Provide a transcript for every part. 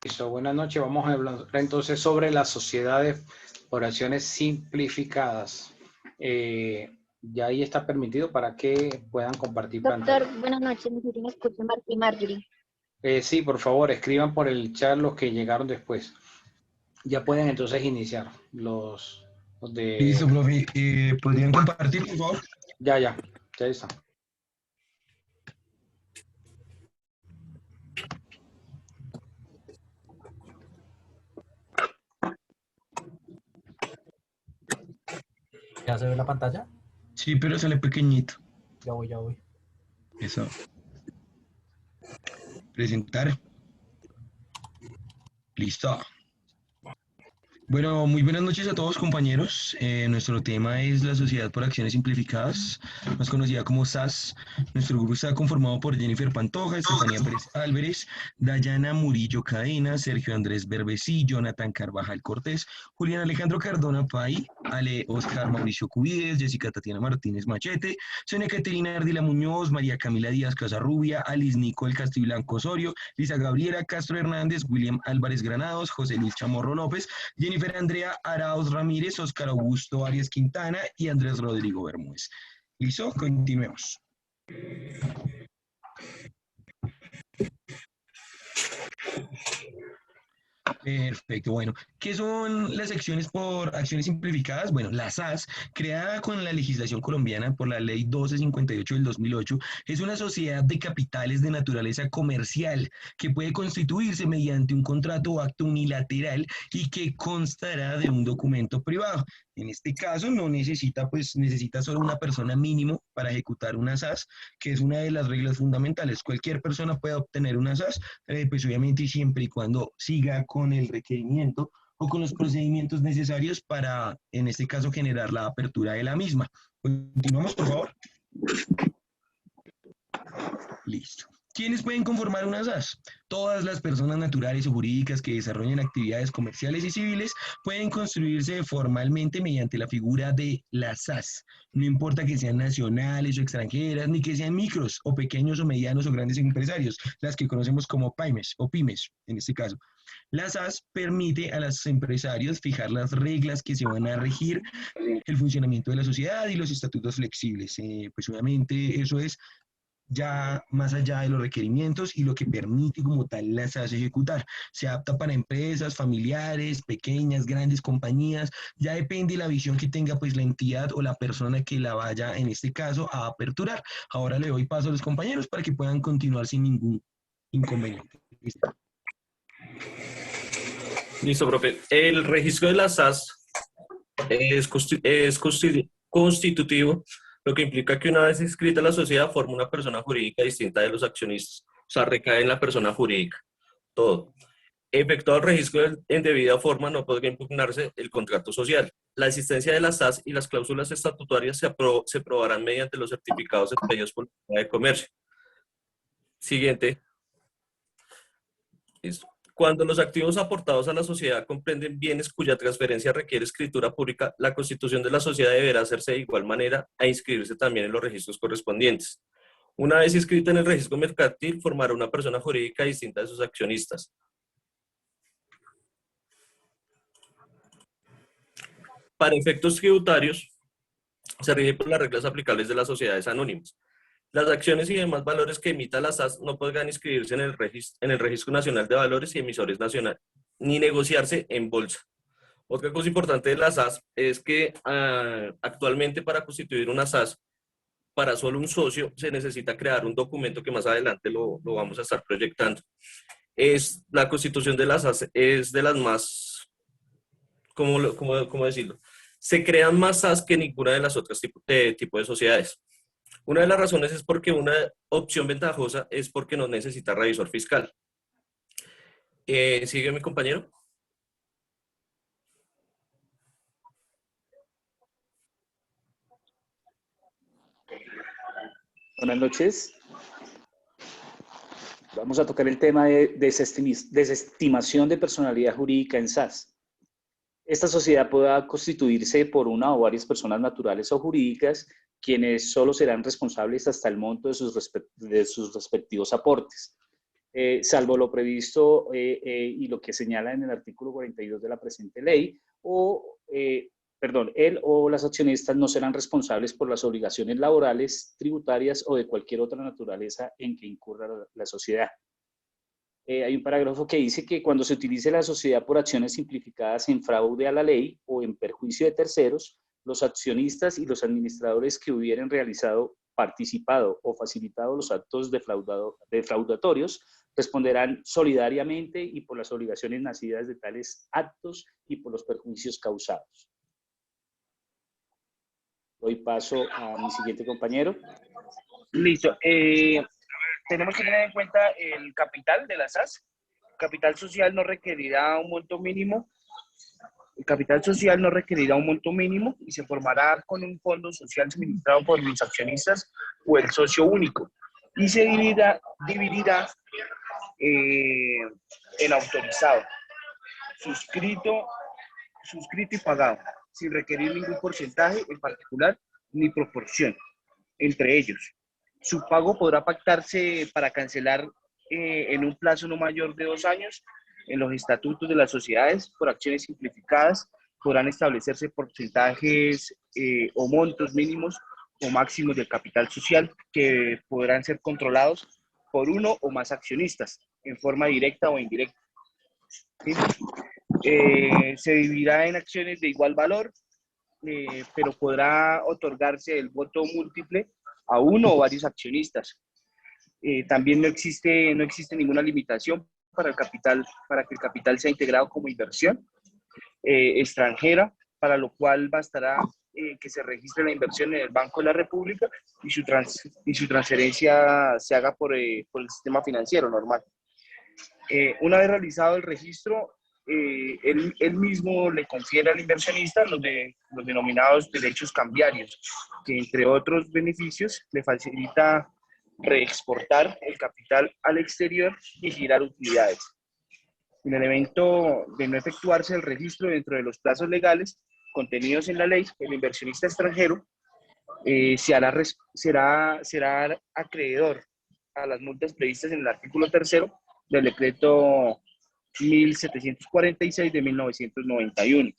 Listo, buenas noches. Vamos a hablar entonces sobre las sociedades por acciones simplificadas. Ya ahí está permitido para que puedan compartir Doctor, pantalla. buenas noches, me escucha Martín Marjorie. Sí, por favor, escriban por el chat los que llegaron después. Ya pueden entonces iniciar los de... Listo, profe. ¿Podrían compartir, por favor? Ya está. ¿Ya se ve la pantalla? Sí, pero sale pequeñito. Ya voy. Eso. Presentar. Listo. Bueno, muy buenas noches a todos, compañeros. Nuestro tema es la Sociedad por Acciones Simplificadas, más conocida como SAS. Nuestro grupo está conformado por Jennifer Pantoja, Estefanía Pérez Álvarez, Dayana Murillo Cadena, Sergio Andrés Berbesí, Jonathan Carvajal Cortés, Julián Alejandro Cardona Pay, Ale Oscar Mauricio Cubides, Jessica Tatiana Martínez Machete, Sonia Caterina Ardila Muñoz, María Camila Díaz Casarrubia, Alice Nicole Castiblanco Osorio, Lisa Gabriela Castro Hernández, William Álvarez Granados, José Luis Chamorro López, Jennifer Andrea Arauz Ramírez, Oscar Augusto Arias Quintana y Andrés Rodrigo Bermúdez. ¿Listo? Continuemos. Perfecto, bueno, ¿qué son las acciones por acciones simplificadas? Bueno, la SAS, creada con la legislación colombiana por la Ley 1258 del 2008, es una sociedad de capitales de naturaleza comercial que puede constituirse mediante un contrato o acto unilateral y que constará de un documento privado. En este caso no necesita, pues necesita solo una persona mínimo para ejecutar una SAS, que es una de las reglas fundamentales. Cualquier persona puede obtener una SAS, pues obviamente siempre y cuando siga con el requerimiento o con los procedimientos necesarios para, en este caso, generar la apertura de la misma. Continuamos, por favor. Listo. ¿Quiénes pueden conformar una SAS? Todas las personas naturales o jurídicas que desarrollen actividades comerciales y civiles pueden construirse formalmente mediante la figura de la SAS. No importa que sean nacionales o extranjeras, ni que sean micros o pequeños o medianos o grandes empresarios, las que conocemos como pymes o pymes en este caso. La SAS permite a los empresarios fijar las reglas que se van a regir el funcionamiento de la sociedad y los estatutos flexibles. Pues obviamente eso es ya más allá de los requerimientos y lo que permite como tal las hace ejecutar. Se adapta para empresas, familiares, pequeñas, grandes compañías, ya depende de la visión que tenga pues la entidad o la persona que la vaya en este caso a aperturar. Ahora le doy paso a los compañeros para que puedan continuar sin ningún inconveniente. ¿Listo? Listo, profe. El registro de las SAS es constitutivo, lo que implica que una vez inscrita la sociedad forma una persona jurídica distinta de los accionistas. O sea, recae en la persona jurídica. Todo. Efectuado el registro en debida forma, no podría impugnarse el contrato social. La existencia de las SAS y las cláusulas estatutarias se probarán mediante los certificados expedidos por la Cámara de Comercio. Siguiente. Listo. Cuando los activos aportados a la sociedad comprenden bienes cuya transferencia requiere escritura pública, la constitución de la sociedad deberá hacerse de igual manera a inscribirse también en los registros correspondientes. Una vez inscrita en el registro mercantil, formará una persona jurídica distinta de sus accionistas. Para efectos tributarios, se rige por las reglas aplicables de las sociedades anónimas. Las acciones y demás valores que emita la SAS no podrán inscribirse en el Registro Nacional de Valores y Emisores Nacionales, ni negociarse en bolsa. Otra cosa importante de la SAS es que actualmente para constituir una SAS, para solo un socio, se necesita crear un documento que más adelante lo vamos a estar proyectando. La constitución de la SAS es de las más, ¿cómo decirlo? Se crean más SAS que ninguna de las otras tipos de sociedades. Una de las razones es porque una opción ventajosa es porque no necesita revisor fiscal. ¿Sigue mi compañero? Buenas noches. Vamos a tocar el tema de desestimación de personalidad jurídica en SAS. Esta sociedad podrá constituirse por una o varias personas naturales o jurídicas, quienes solo serán responsables hasta el monto de sus respectivos aportes. salvo lo previsto y lo que señala en el artículo 42 de la presente ley, él o las accionistas no serán responsables por las obligaciones laborales, tributarias o de cualquier otra naturaleza en que incurra la sociedad. Hay un parágrafo que dice que cuando se utilice la sociedad por acciones simplificadas en fraude a la ley o en perjuicio de terceros, los accionistas y los administradores que hubieran realizado, participado o facilitado los actos defraudatorios responderán solidariamente y por las obligaciones nacidas de tales actos y por los perjuicios causados. Doy paso a mi siguiente compañero. Listo. Tenemos que tener en cuenta el capital de la SAS. El capital social no requerirá un monto mínimo. El capital social no requerirá un monto mínimo y se formará con un fondo social suministrado por los accionistas o el socio único. Y se dividirá en autorizado, suscrito y pagado, sin requerir ningún porcentaje en particular ni proporción entre ellos. Su pago podrá pactarse para cancelar en un plazo no mayor de 2 años. En los estatutos de las sociedades por acciones simplificadas podrán establecerse porcentajes o montos mínimos o máximos del capital social que podrán ser controlados por uno o más accionistas en forma directa o indirecta. ¿Sí? Se dividirá en acciones de igual valor, pero podrá otorgarse el voto múltiple a uno o varios accionistas. También no existe ninguna limitación para que el capital sea integrado como inversión extranjera, para lo cual bastará que se registre la inversión en el Banco de la República y su transferencia se haga por el sistema financiero normal. Una vez realizado el registro, él mismo le confiere al inversionista los denominados derechos cambiarios, que entre otros beneficios le facilita reexportar el capital al exterior y girar utilidades. En el evento de no efectuarse el registro dentro de los plazos legales contenidos en la ley, el inversionista extranjero será acreedor a las multas previstas en el artículo 3 del decreto 1746 de 1991.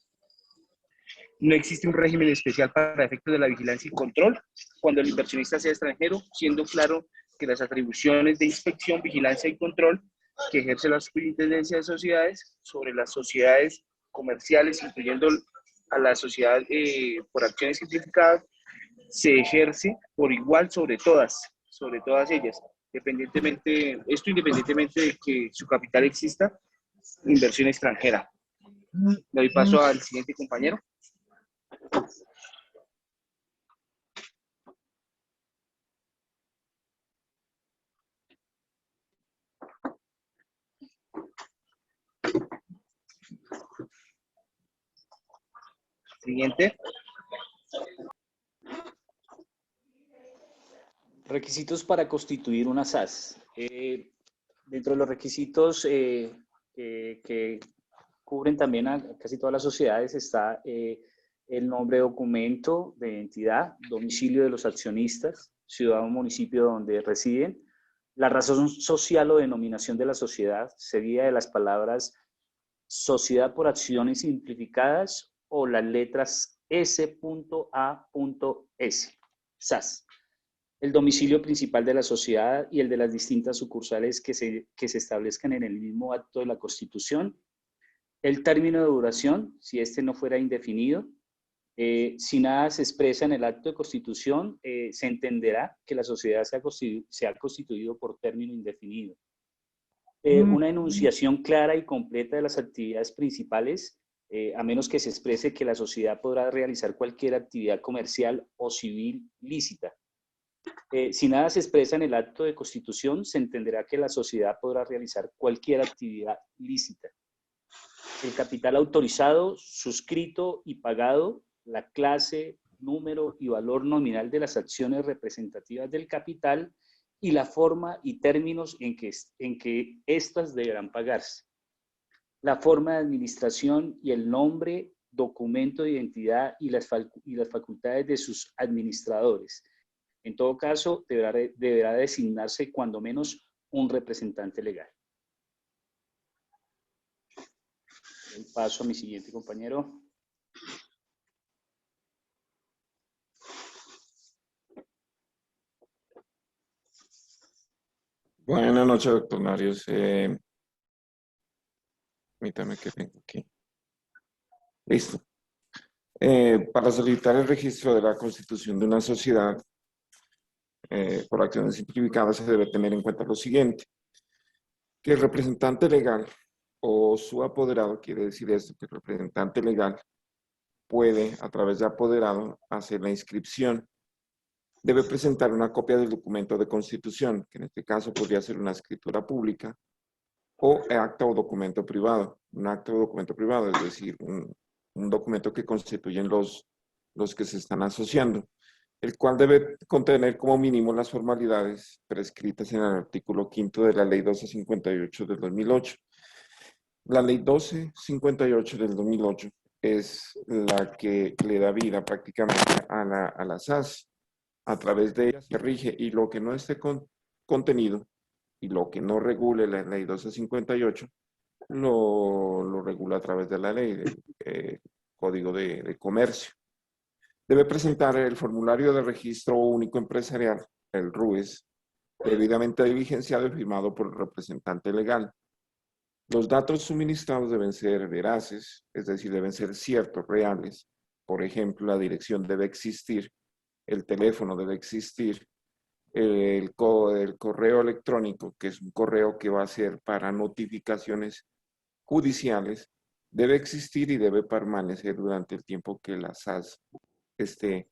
No existe un régimen especial para efectos de la vigilancia y control cuando el inversionista sea extranjero, siendo claro que las atribuciones de inspección, vigilancia y control que ejerce la Superintendencia de Sociedades sobre las sociedades comerciales, incluyendo a la sociedad por acciones simplificadas, se ejerce por igual sobre todas ellas, independientemente de que su capital exista, inversión extranjera. Le doy paso al siguiente compañero. Siguiente. Requisitos para constituir una SAS. Dentro de los requisitos que cubren también a casi todas las sociedades está el nombre de documento de identidad, domicilio de los accionistas, ciudad o municipio donde residen, la razón social o denominación de la sociedad, seguida de las palabras sociedad por acciones simplificadas o las letras S.A.S, SAS. El domicilio principal de la sociedad y el de las distintas sucursales que se establezcan en el mismo acto de la Constitución. El término de duración, si este no fuera indefinido. Si nada se expresa en el acto de constitución, se entenderá que la sociedad se ha constituido por término indefinido. Una enunciación clara y completa de las actividades principales, a menos que se exprese que la sociedad podrá realizar cualquier actividad comercial o civil lícita. Si nada se expresa en el acto de constitución, se entenderá que la sociedad podrá realizar cualquier actividad lícita. El capital autorizado, suscrito y pagado, la clase, número y valor nominal de las acciones representativas del capital y la forma y términos en que éstas deberán pagarse. La forma de administración y el nombre, documento de identidad y las facultades de sus administradores. En todo caso, deberá designarse cuando menos un representante legal. Paso a mi siguiente compañero. Buenas noches, doctor Narios. Permítame que tengo aquí. Listo. Para solicitar el registro de la constitución de una sociedad por acciones simplificadas se debe tener en cuenta lo siguiente, que el representante legal o su apoderado, quiere decir esto, que el representante legal puede, a través de apoderado, hacer la inscripción. Debe presentar una copia del documento de constitución, que en este caso podría ser una escritura pública, o acta o documento privado. Un acta o documento privado, es decir, un documento que constituyen los que se están asociando, el cual debe contener como mínimo las formalidades prescritas en el artículo 5 de la Ley 1258 del 2008. La Ley 1258 del 2008 es la que le da vida prácticamente a la SAS. A través de ella se rige, y lo que no esté contenido y lo que no regule la Ley 1258 lo regula a través de la ley del Código de Comercio. Debe presentar el formulario de registro único empresarial, el RUES, debidamente diligenciado y firmado por el representante legal. Los datos suministrados deben ser veraces, es decir, deben ser ciertos, reales. Por ejemplo, la dirección debe existir, el teléfono debe existir, el correo electrónico, que es un correo que va a ser para notificaciones judiciales, debe existir y debe permanecer durante el tiempo que la SAS esté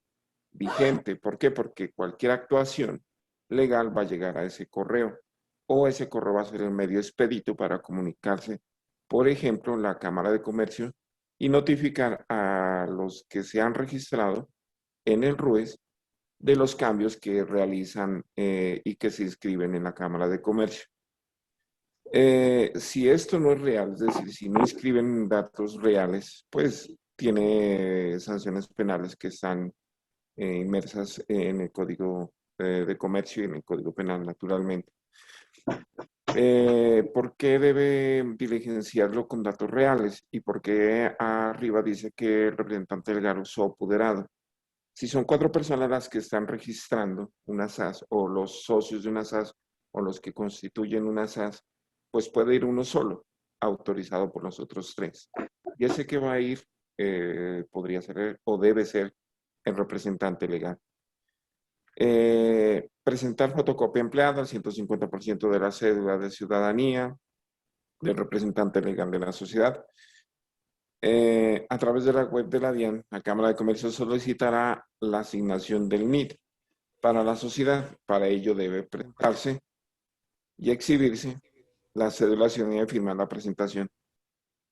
vigente. ¿Por qué? Porque cualquier actuación legal va a llegar a ese correo, o ese correo va a ser el medio expedito para comunicarse, por ejemplo, la Cámara de Comercio, y notificar a los que se han registrado en el RUES de los cambios que realizan y que se inscriben en la Cámara de Comercio. Si esto no es real, es decir, si no inscriben datos reales, pues tiene sanciones penales que están inmersas en el Código de Comercio y en el Código Penal, naturalmente. ¿Por qué debe diligenciarlo con datos reales? ¿Y por qué arriba dice que el representante legal o su apoderado? Si son 4 personas las que están registrando una SAS, o los socios de una SAS, o los que constituyen una SAS, pues puede ir uno solo, autorizado por los otros 3. Y ese que va a ir podría ser o debe ser el representante legal. Presentar fotocopia empleada al 150% de la cédula de ciudadanía del representante legal de la sociedad. A través de la web de la DIAN, la Cámara de Comercio solicitará la asignación del NID para la sociedad. Para ello debe presentarse y exhibirse la cédula ciudadanía y firmar la presentación.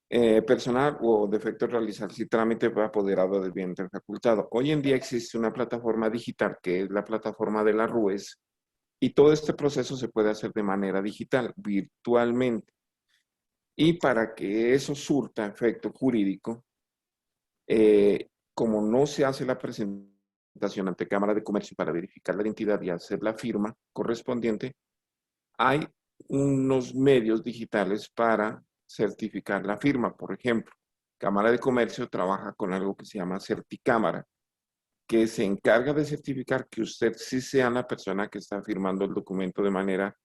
Personal o de efecto realizarse trámite para apoderado del bien del facultado. Hoy en día existe una plataforma digital que es la plataforma de la RUES, y todo este proceso se puede hacer de manera digital, virtualmente. Y para que eso surta efecto jurídico, como no se hace la presentación ante Cámara de Comercio para verificar la identidad y hacer la firma correspondiente, hay unos medios digitales para certificar la firma. Por ejemplo, Cámara de Comercio trabaja con algo que se llama Certicámara, que se encarga de certificar que usted sí sea la persona que está firmando el documento de manera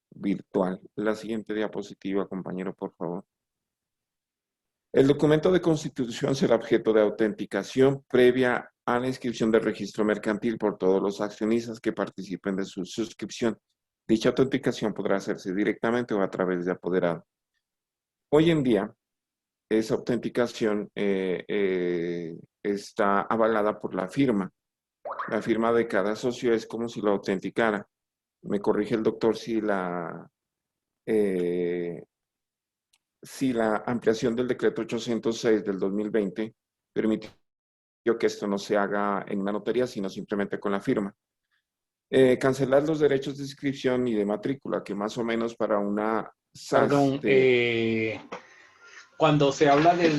virtual. La siguiente diapositiva, compañero, por favor. El documento de constitución será objeto de autenticación previa a la inscripción del registro mercantil por todos los accionistas que participen de su suscripción. Dicha autenticación podrá hacerse directamente o a través de apoderado. Hoy en día, esa autenticación está avalada por la firma. La firma de cada socio es como si lo autenticara. Me corrige el doctor si la ampliación del decreto 806 del 2020 permitió que esto no se haga en una notaría, sino simplemente con la firma. Cancelar los derechos de inscripción y de matrícula, que más o menos para una SAS... Perdón, cuando se habla de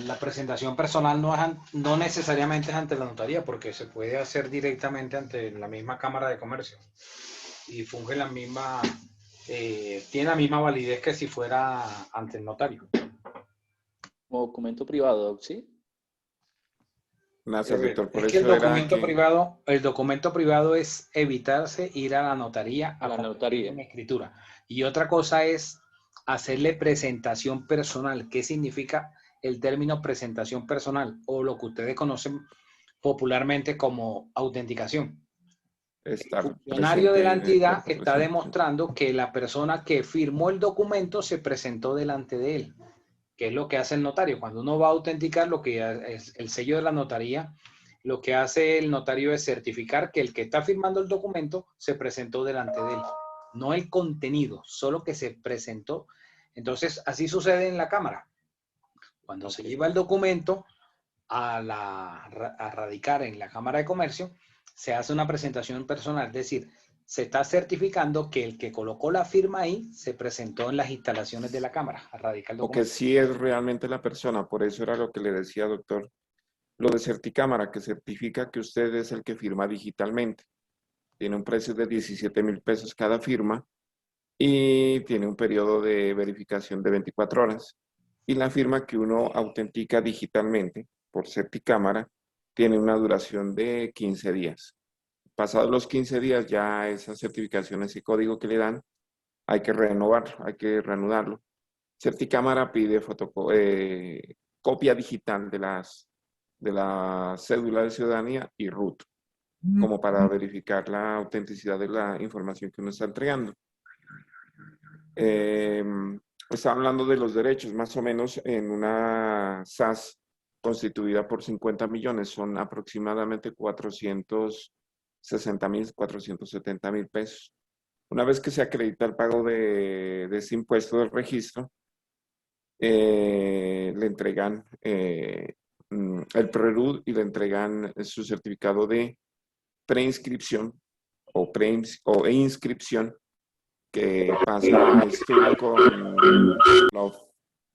la presentación personal, no necesariamente es ante la notaría, porque se puede hacer directamente ante la misma Cámara de Comercio y funge la misma tiene la misma validez que si fuera ante el notario. Como documento privado, ¿sí? Gracias, doctor. Por Es que eso era que... el documento privado es evitarse ir a la notaría A la notaría. en escritura. Y otra cosa es hacerle presentación personal. ¿Qué significa el término presentación personal? O lo que ustedes conocen popularmente como autenticación. estar El funcionario de la presente, entidad cuerpo está presente. demostrando que la persona que firmó el documento se presentó delante de él, que es lo que hace el notario. Cuando uno va a autenticar, lo que es el sello de la notaría, lo que hace el notario es certificar que el que está firmando el documento se presentó delante de él. No el contenido, solo que se presentó. Entonces, así sucede en la Cámara. Cuando se lleva el documento a radicar en la Cámara de Comercio, se hace una presentación personal, es decir, se está certificando que el que colocó la firma ahí se presentó en las instalaciones de la Cámara a radicar el O que documento. sí es realmente la persona. Por eso era lo que le decía, doctor. Lo de Certicámara, que certifica que usted es el que firma digitalmente. Tiene un precio de 17.000 pesos cada firma y tiene un periodo de verificación de 24 horas. Y la firma que uno autentica digitalmente por Certicámara tiene una duración de 15 días. Pasados los 15 días, ya esa certificación, ese código que le dan, hay que renovarlo, hay que reanudarlo. Certicámara pide copia digital de la cédula de ciudadanía y RUT, como para verificar la autenticidad de la información que uno está entregando. Está hablando de los derechos, más o menos en una SAS constituida por 50 millones, son aproximadamente 460.000, 470.000 pesos. Una vez que se acredita el pago de ese impuesto del registro, le entregan el PRERUD y le entregan su certificado de preinscripción o inscripción, que pasa a estudio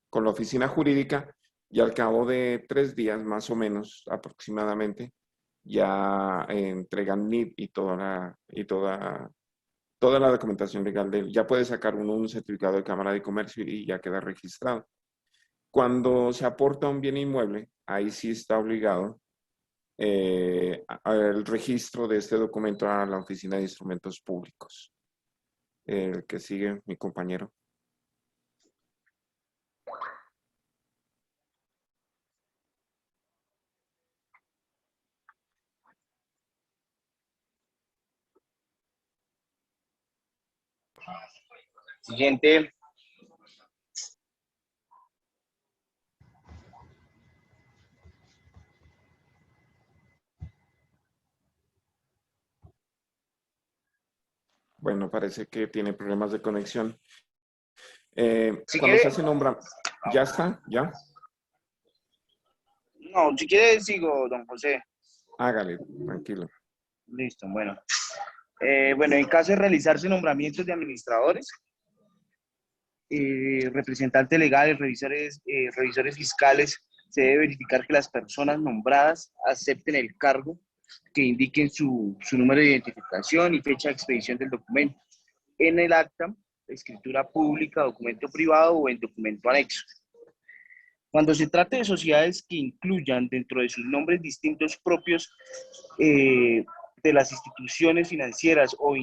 con la oficina jurídica, y al cabo de 3 días más o menos aproximadamente ya entregan NID y toda la documentación legal de él. Ya puede sacar uno un certificado de Cámara de Comercio y ya queda registrado. Cuando se aporta un bien inmueble, ahí sí está obligado el registro de este documento a la Oficina de Instrumentos Públicos. El que sigue, mi compañero. Siguiente. Bueno, parece que tiene problemas de conexión. Si Cuando se quiere, hace nombra, ¿ya está? ¿Ya? no, si quiere sigo, don José. Hágale, tranquilo. Listo, bueno. Bueno, en caso de realizarse nombramientos de administradores, representantes legales, revisores fiscales, se debe verificar que las personas nombradas acepten el cargo, que indiquen su número de identificación y fecha de expedición del documento en el acta, escritura pública, documento privado o en documento anexo. Cuando se trate de sociedades que incluyan dentro de sus nombres distintos propios de las instituciones financieras o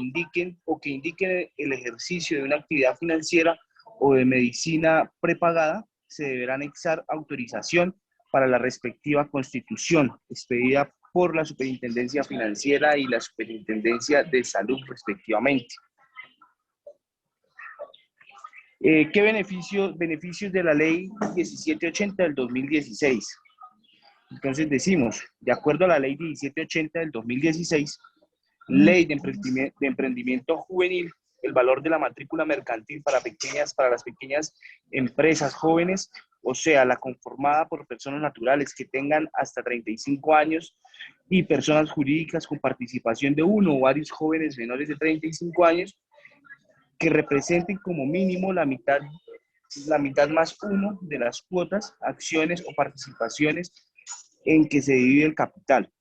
que indiquen el ejercicio de una actividad financiera o de medicina prepagada, se deberá anexar autorización para la respectiva constitución expedida por la Superintendencia Financiera y la Superintendencia de Salud respectivamente. ¿Qué beneficios de la ley 1780 del 2016? Entonces decimos, de acuerdo a la ley 1780 del 2016, ley de emprendimiento juvenil, el valor de la matrícula mercantil para las pequeñas empresas jóvenes, o sea, la conformada por personas naturales que tengan hasta 35 años y personas jurídicas con participación de uno o varios jóvenes menores de 35 años, que representen como mínimo la mitad más uno de las cuotas, acciones o participaciones en que se divide el capital,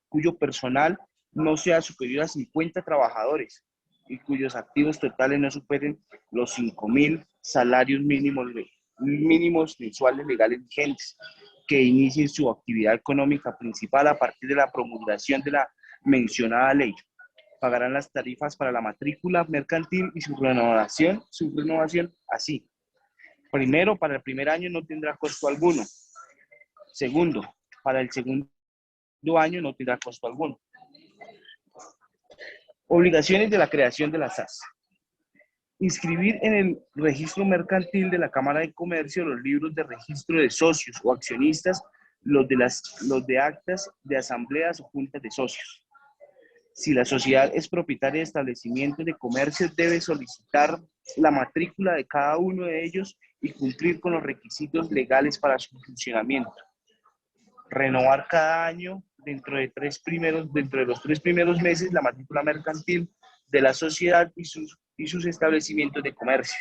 cuyo personal no sea superior a 50 trabajadores y cuyos activos totales no superen los 5.000 salarios mínimos mensuales legales vigentes, que inicien su actividad económica principal a partir de la promulgación de la mencionada ley. Pagarán las tarifas para la matrícula mercantil y su renovación así. Primero, para el primer año no tendrá costo alguno. Segundo, para el segundo año no tendrá costo alguno. Obligaciones de la creación de la SAS. Inscribir en el registro mercantil de la Cámara de Comercio los libros de registro de socios o accionistas, los de actas de asambleas o juntas de socios. Si la sociedad es propietaria de establecimientos de comercio, debe solicitar la matrícula de cada uno de ellos y cumplir con los requisitos legales para su funcionamiento. Renovar cada año, dentro de los 3 primeros meses, la matrícula mercantil de la sociedad y sus establecimientos de comercio.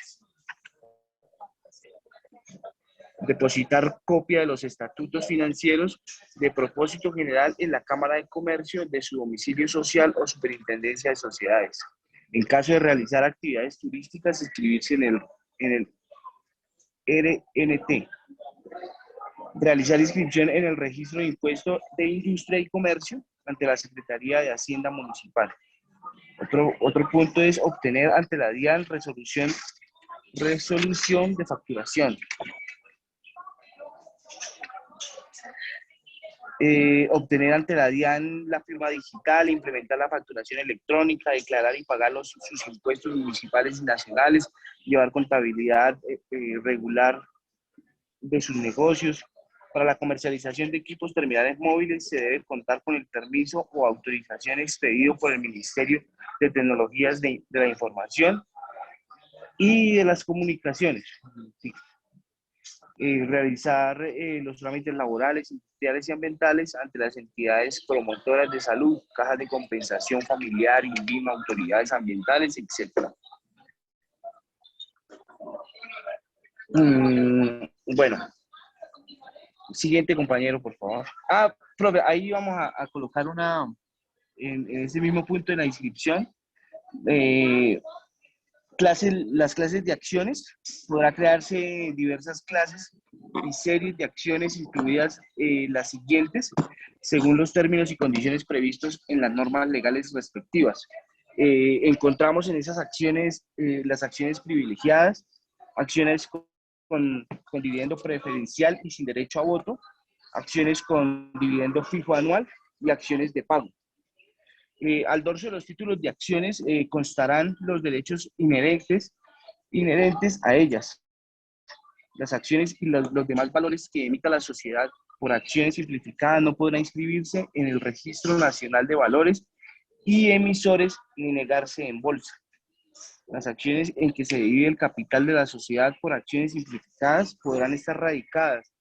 Depositar copia de los estatutos financieros de propósito general en la Cámara de Comercio de su domicilio social o superintendencia de sociedades. En caso de realizar actividades turísticas, inscribirse en el RNT. Realizar inscripción en el registro de impuesto de industria y comercio ante la Secretaría de Hacienda Municipal. Otro punto es obtener ante la DIAN resolución de facturación. Obtener ante la DIAN la firma digital, implementar la facturación electrónica, declarar y pagar sus impuestos municipales y nacionales, llevar contabilidad regular de sus negocios. Para la comercialización de equipos terminales móviles se debe contar con el permiso o autorización expedido por el Ministerio de Tecnologías de la Información y de las Comunicaciones. Sí. Realizar los trámites laborales, industriales y ambientales ante las entidades promotoras de salud, cajas de compensación familiar, INVIMA, autoridades ambientales, etc. Bueno, siguiente compañero, por favor. Profe, ahí vamos a colocar en ese mismo punto de la inscripción, las clases de acciones. Podrá crearse diversas clases y series de acciones, incluidas las siguientes, según los términos y condiciones previstos en las normas legales respectivas. Encontramos en esas acciones las acciones privilegiadas, acciones con dividendo preferencial y sin derecho a voto, acciones con dividendo fijo anual y acciones de pago. Al dorso de los títulos de acciones constarán los derechos inherentes a ellas. Las acciones y los demás valores que emita la sociedad por acciones simplificadas no podrán inscribirse en el Registro Nacional de Valores y Emisores ni negarse en bolsa. Las acciones en que se divide el capital de la sociedad por acciones simplificadas podrán estar radicadas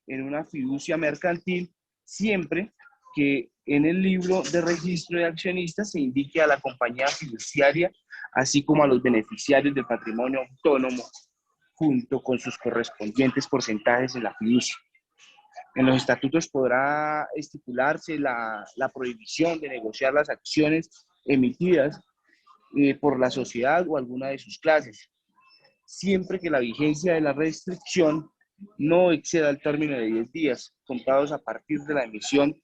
en una fiducia mercantil siempre que en el libro de registro de accionistas se indique a la compañía fiduciaria, así como a los beneficiarios del patrimonio autónomo, junto con sus correspondientes porcentajes en la fiducia. En los estatutos podrá estipularse la prohibición de negociar las acciones emitidas por la sociedad o alguna de sus clases, siempre que la vigencia de la restricción no exceda el término de 10 días, contados a partir de la emisión.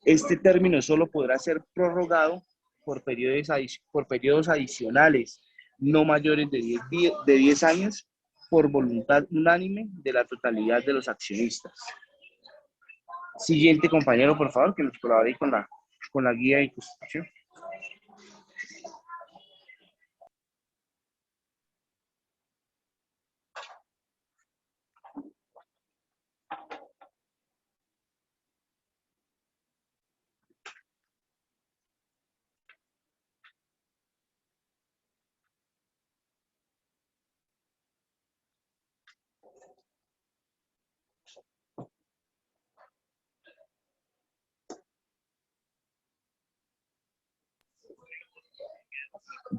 Este término solo podrá ser prorrogado por periodos adicionales, no mayores de 10 años, por voluntad unánime de la totalidad de los accionistas. Siguiente compañero, por favor, que nos colabore con la guía de constitución.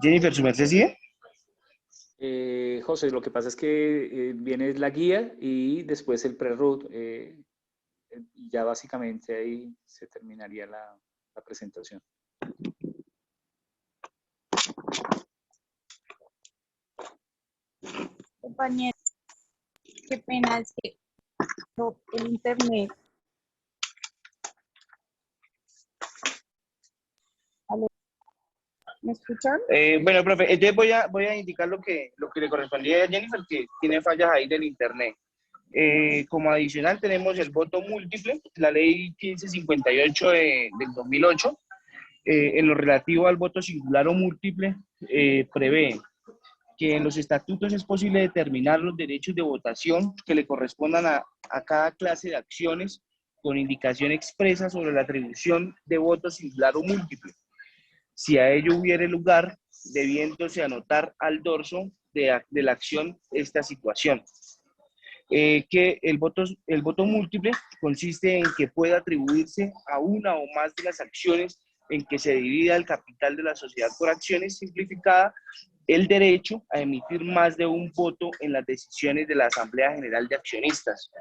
Jennifer, ¿su merced sigue? José, lo que pasa es que viene la guía y después el pre-root. Ya básicamente ahí se terminaría la presentación. Compañero, qué pena, es que no, el internet. ¿Aló? ¿Me escuchan? Bueno, profe, entonces voy a indicar lo que le correspondía a Jennifer, que tiene fallas ahí del internet. Como adicional tenemos el voto múltiple, la ley 1558 del 2008, en lo relativo al voto singular o múltiple, prevé que en los estatutos es posible determinar los derechos de votación que le correspondan a cada clase de acciones con indicación expresa sobre la atribución de voto singular o múltiple. Si a ello hubiere lugar, debiéndose anotar al dorso de la acción esta situación. Que el voto múltiple consiste en que pueda atribuirse a una o más de las acciones en que se divida el capital de la sociedad por acciones simplificada, el derecho a emitir más de un voto en las decisiones de la Asamblea General de Accionistas.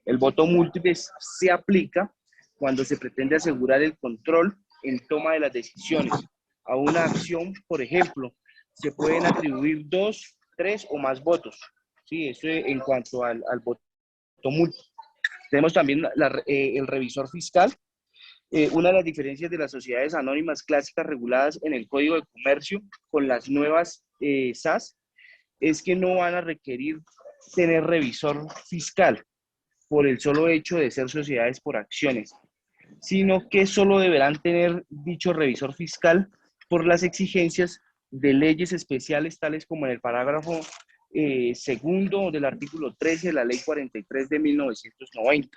El voto múltiple se aplica cuando se pretende asegurar el control en toma de las decisiones. A una acción, por ejemplo, se pueden atribuir 2, 3 o más votos. Sí, eso en cuanto al voto múltiple. Tenemos también el revisor fiscal. Una de las diferencias de las sociedades anónimas clásicas reguladas en el Código de Comercio con las nuevas SAS es que no van a requerir tener revisor fiscal por el solo hecho de ser sociedades por acciones, sino que solo deberán tener dicho revisor fiscal por las exigencias de leyes especiales, tales como en el parágrafo segundo del artículo 13 de la Ley 43 de 1990,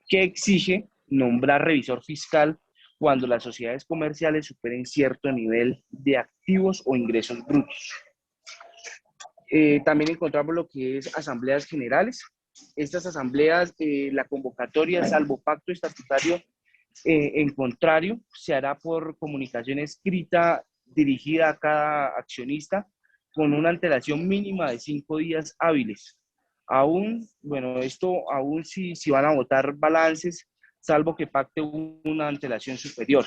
que exige nombrar revisor fiscal cuando las sociedades comerciales superen cierto nivel de activos o ingresos brutos. También encontramos lo que es asambleas generales. Estas asambleas, la convocatoria, salvo pacto estatutario en contrario, se hará por comunicación escrita dirigida a cada accionista con una antelación mínima de 5 días hábiles. Aún, bueno, esto aún si van a votar balances, salvo que pacte una antelación superior.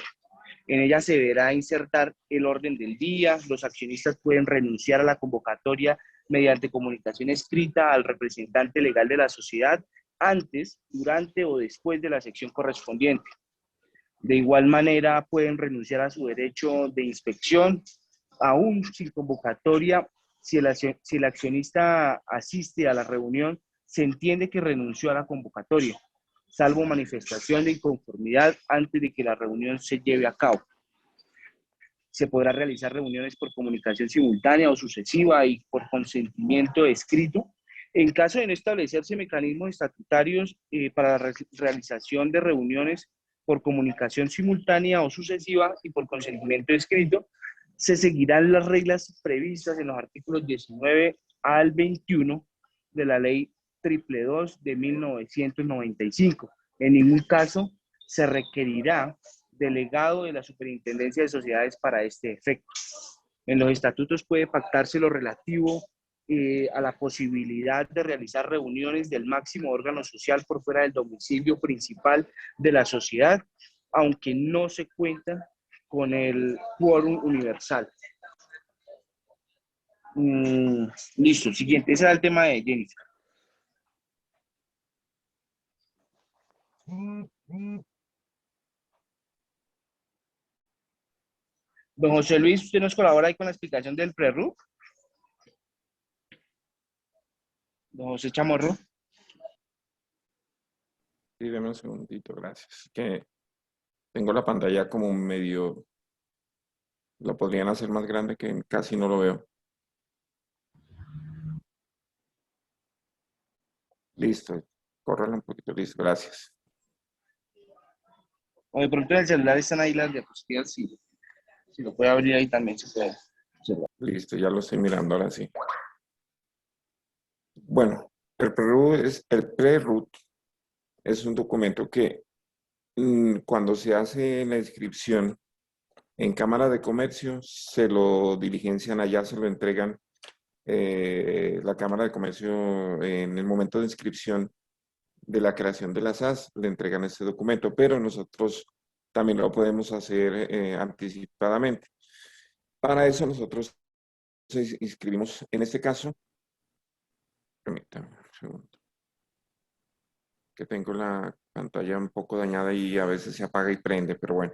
En ella se deberá insertar el orden del día. Los accionistas pueden renunciar a la convocatoria mediante comunicación escrita al representante legal de la sociedad antes, durante o después de la sección correspondiente. De igual manera, pueden renunciar a su derecho de inspección, aún sin convocatoria. Si el accionista asiste a la reunión, se entiende que renunció a la convocatoria, salvo manifestación de inconformidad antes de que la reunión se lleve a cabo. Se podrá realizar reuniones por comunicación simultánea o sucesiva y por consentimiento escrito. En caso de no establecerse mecanismos estatutarios para la realización de reuniones por comunicación simultánea o sucesiva y por consentimiento escrito, se seguirán las reglas previstas en los artículos 19 al 21 de la Ley 222 de 1995. En ningún caso se requerirá delegado de la Superintendencia de Sociedades para este efecto. En los estatutos puede pactarse lo relativo a la posibilidad de realizar reuniones del máximo órgano social por fuera del domicilio principal de la sociedad, aunque no se cuenta con el quórum universal. Listo, siguiente. Ese era el tema de Jennifer. Don José Luis, ¿usted nos colabora ahí con la explicación del PRERUC? Don José Chamorro. Sí, deme un segundito, gracias. Que tengo la pantalla como medio... Lo podrían hacer más grande que casi no lo veo. Listo. Córrelo un poquito, listo, gracias. O de pronto en el celular están ahí las diapositivas, si lo puede abrir ahí también se puede observar. Listo, ya lo estoy mirando ahora sí. Bueno, el PRERUT es un documento que cuando se hace la inscripción en Cámara de Comercio, se lo diligencian allá, se lo entregan la Cámara de Comercio en el momento de inscripción de la creación de las SAS, le entregan este documento, pero nosotros también lo podemos hacer anticipadamente. Para eso nosotros inscribimos, en este caso, Permítame un segundo. Que tengo la pantalla un poco dañada y a veces se apaga y prende, pero bueno.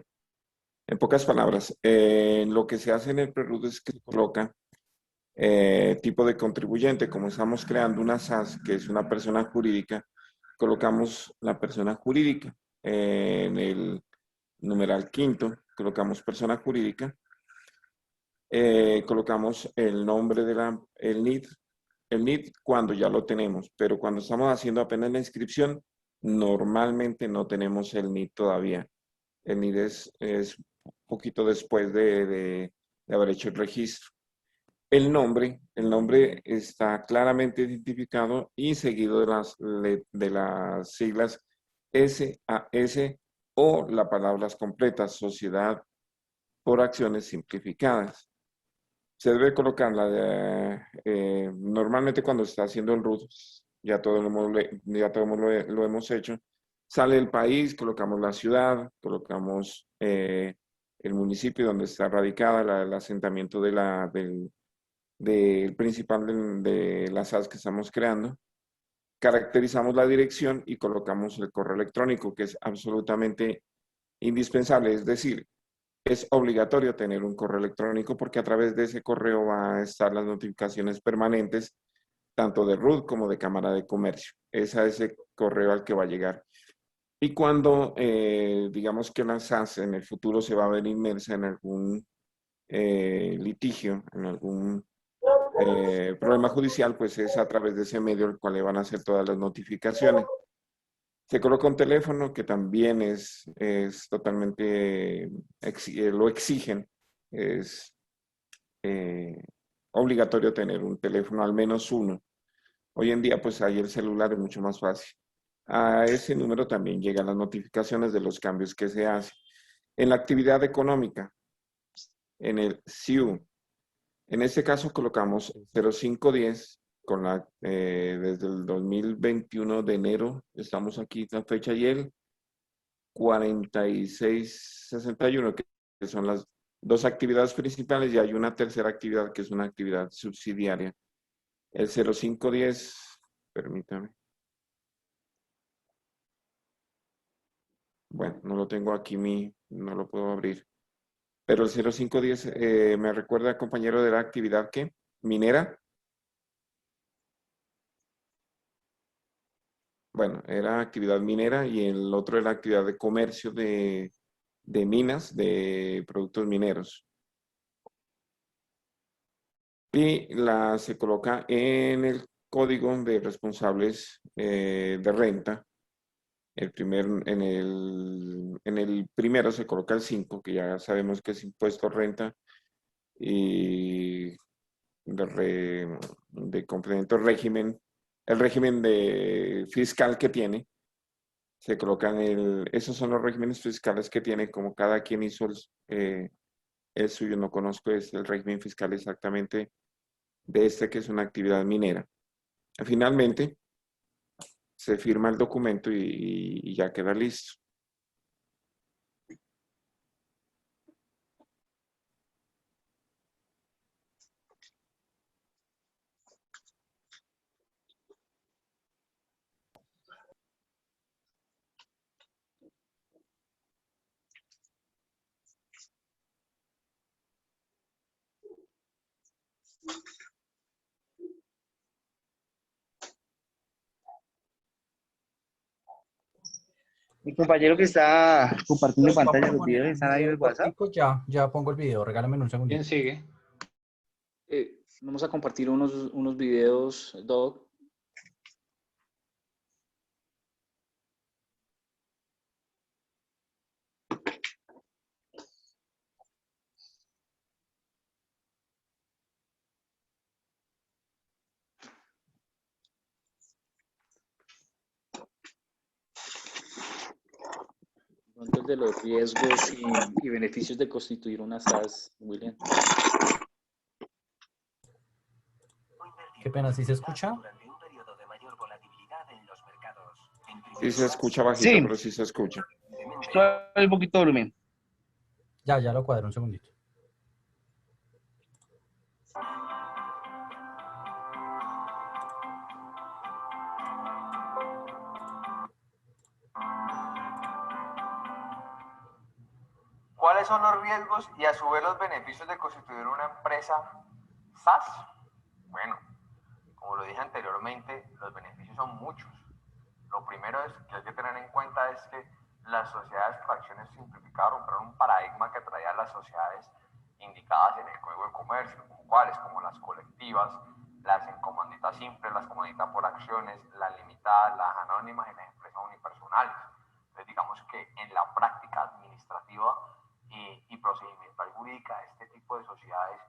En pocas palabras, lo que se hace en el preludio es que se coloca tipo de contribuyente. Como estamos creando una SAS, que es una persona jurídica, colocamos la persona jurídica. En el numeral quinto, colocamos persona jurídica. Colocamos el nombre el NID cuando ya lo tenemos, pero cuando estamos haciendo apenas la inscripción, normalmente no tenemos el NID todavía. El NID es un poquito después de haber hecho el registro. El nombre está claramente identificado y seguido de las siglas SAS o las palabras completas, Sociedad por Acciones Simplificadas. Se debe colocar normalmente cuando está haciendo el RUT, ya todo lo hemos hecho, sale el país, colocamos la ciudad, colocamos el municipio donde está radicada el asentamiento del principal de las SAS que estamos creando, caracterizamos la dirección y colocamos el correo electrónico, que es absolutamente indispensable, es decir, es obligatorio tener un correo electrónico porque a través de ese correo van a estar las notificaciones permanentes, tanto de RUT como de Cámara de Comercio. Es a ese correo al que va a llegar. Y cuando digamos que la SAS en el futuro se va a ver inmersa en algún litigio, en algún problema judicial, pues es a través de ese medio al cual le van a hacer todas las notificaciones. Se coloca un teléfono que también es totalmente, lo exigen, es obligatorio tener un teléfono, al menos uno. Hoy en día, pues ahí el celular es mucho más fácil. A ese número también llegan las notificaciones de los cambios que se hacen. En la actividad económica, en el SIU, en este caso colocamos 0510 desde el 2021 de enero, estamos aquí la fecha y el 4661, que son las dos actividades principales y hay una tercera actividad que es una actividad subsidiaria. El 0510, permítame. Bueno, no lo tengo aquí, no lo puedo abrir. Pero el 0510 me recuerda, compañero, de la actividad ¿qué? Minera. Bueno, era actividad minera y el otro era actividad de comercio de minas, de productos mineros. Y se coloca en el código de responsables de renta. En el primero se coloca el 5, que ya sabemos que es impuesto a renta y de complemento régimen, el régimen fiscal que tiene. Se colocan esos son los regímenes fiscales que tiene, como cada quien hizo el suyo, no conozco el régimen fiscal exactamente de que es una actividad minera. Finalmente, se firma el documento y ya queda listo. Mi compañero que está compartiendo Vamos pantalla, a los poner videos el están ahí en video el WhatsApp. cortico, ya pongo el video, regálame un segundito. ¿Quién sigue? Vamos a compartir unos videos, Doc. Entonces, de los riesgos y beneficios de constituir una SAS, William. Qué pena, ¿sí se escucha? Sí se escucha bajito, Sí. pero sí se escucha. Sube un poquito de volumen. Ya lo cuadro, un segundito. ¿Cuáles son los riesgos y a su vez los beneficios de constituir una empresa SAS? Bueno, como lo dije anteriormente, los beneficios son muchos. Lo primero que hay que tener en cuenta es que las sociedades por acciones simplificadas rompieron un paradigma que traía las sociedades indicadas en el Código de Comercio, como cuáles, como las colectivas, las en comandita simple, las comandita por acciones, las limitadas, las anónimas y las empresas unipersonales. Entonces, digamos que en la práctica administrativa y procedimental jurídica de este tipo de sociedades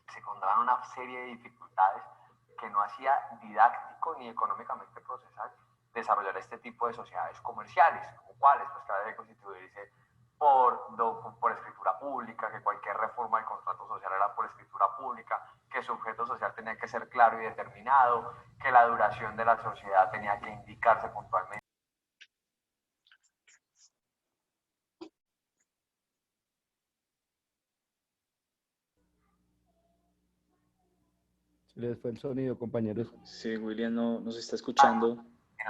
se encontraban una serie de dificultades que no hacía didáctico ni económicamente procesal desarrollar este tipo de sociedades comerciales, como cuáles, pues que debe constituirse por escritura pública, que cualquier reforma del contrato social era por escritura pública, que su objeto social tenía que ser claro y determinado, que la duración de la sociedad tenía que indicarse puntualmente. Se les fue el sonido, compañeros. Sí, William no se está escuchando. En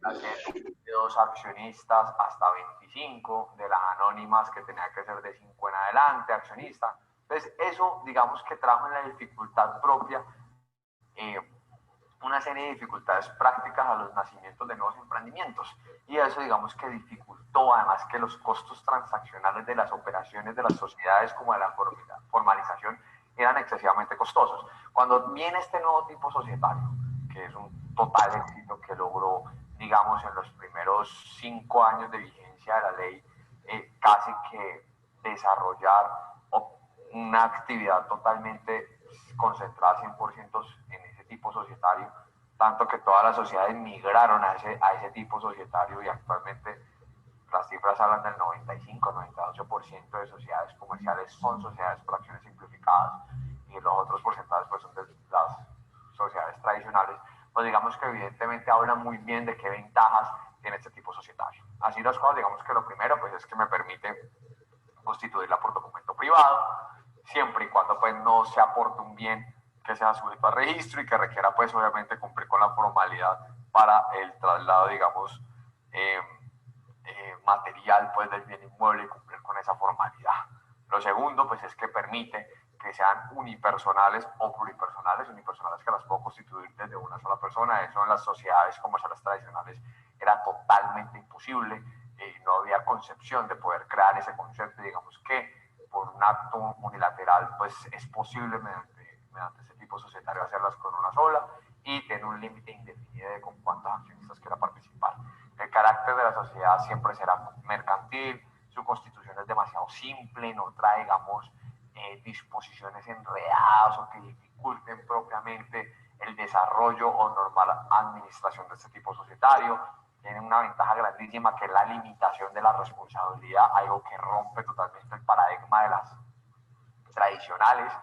la serie de 2 accionistas hasta 25, de las anónimas que tenía que ser de 5 en adelante, accionista. Entonces, eso, digamos que trajo en la dificultad propia una serie de dificultades prácticas a los nacimientos de nuevos emprendimientos. Y eso, digamos que dificultó además que los costos transaccionales de las operaciones de las sociedades como de la formalización eran excesivamente costosos. Cuando viene este nuevo tipo societario, que es un total éxito que logró, digamos, en los primeros 5 años de vigencia de la ley, casi que desarrollar una actividad totalmente concentrada 100% en ese tipo societario, tanto que todas las sociedades migraron a ese tipo societario y actualmente las cifras hablan del 95-98% de sociedades comerciales son sociedades por acciones simplificadas y los otros porcentajes pues son de las sociedades tradicionales, pues digamos que evidentemente hablan muy bien de qué ventajas tiene este tipo societario. Así las cosas, digamos que lo primero pues es que me permite constituirla por documento privado, siempre y cuando pues no se aporte un bien que sea sujeto a registro y que requiera pues obviamente cumplir con la formalidad para el traslado, digamos, material pues del bien inmueble y cumplir con esa formalidad. Lo segundo pues es que permite que sean unipersonales o pluripersonales, unipersonales que las puedo constituir desde una sola persona. Eso en las sociedades comerciales tradicionales era totalmente imposible, no había concepción de poder crear ese concepto. Digamos que por un acto unilateral pues es posible mediante ese tipo societario hacerlas con una sola y tener un límite indefinido de con cuántos accionistas quiera participar. El carácter de la sociedad siempre será mercantil, su constitución es demasiado simple, no trae, digamos, disposiciones enredadas o que dificulten propiamente el desarrollo o normal administración de este tipo societario. Tiene una ventaja grandísima que es la limitación de la responsabilidad, algo que rompe totalmente el paradigma de las tradicionales,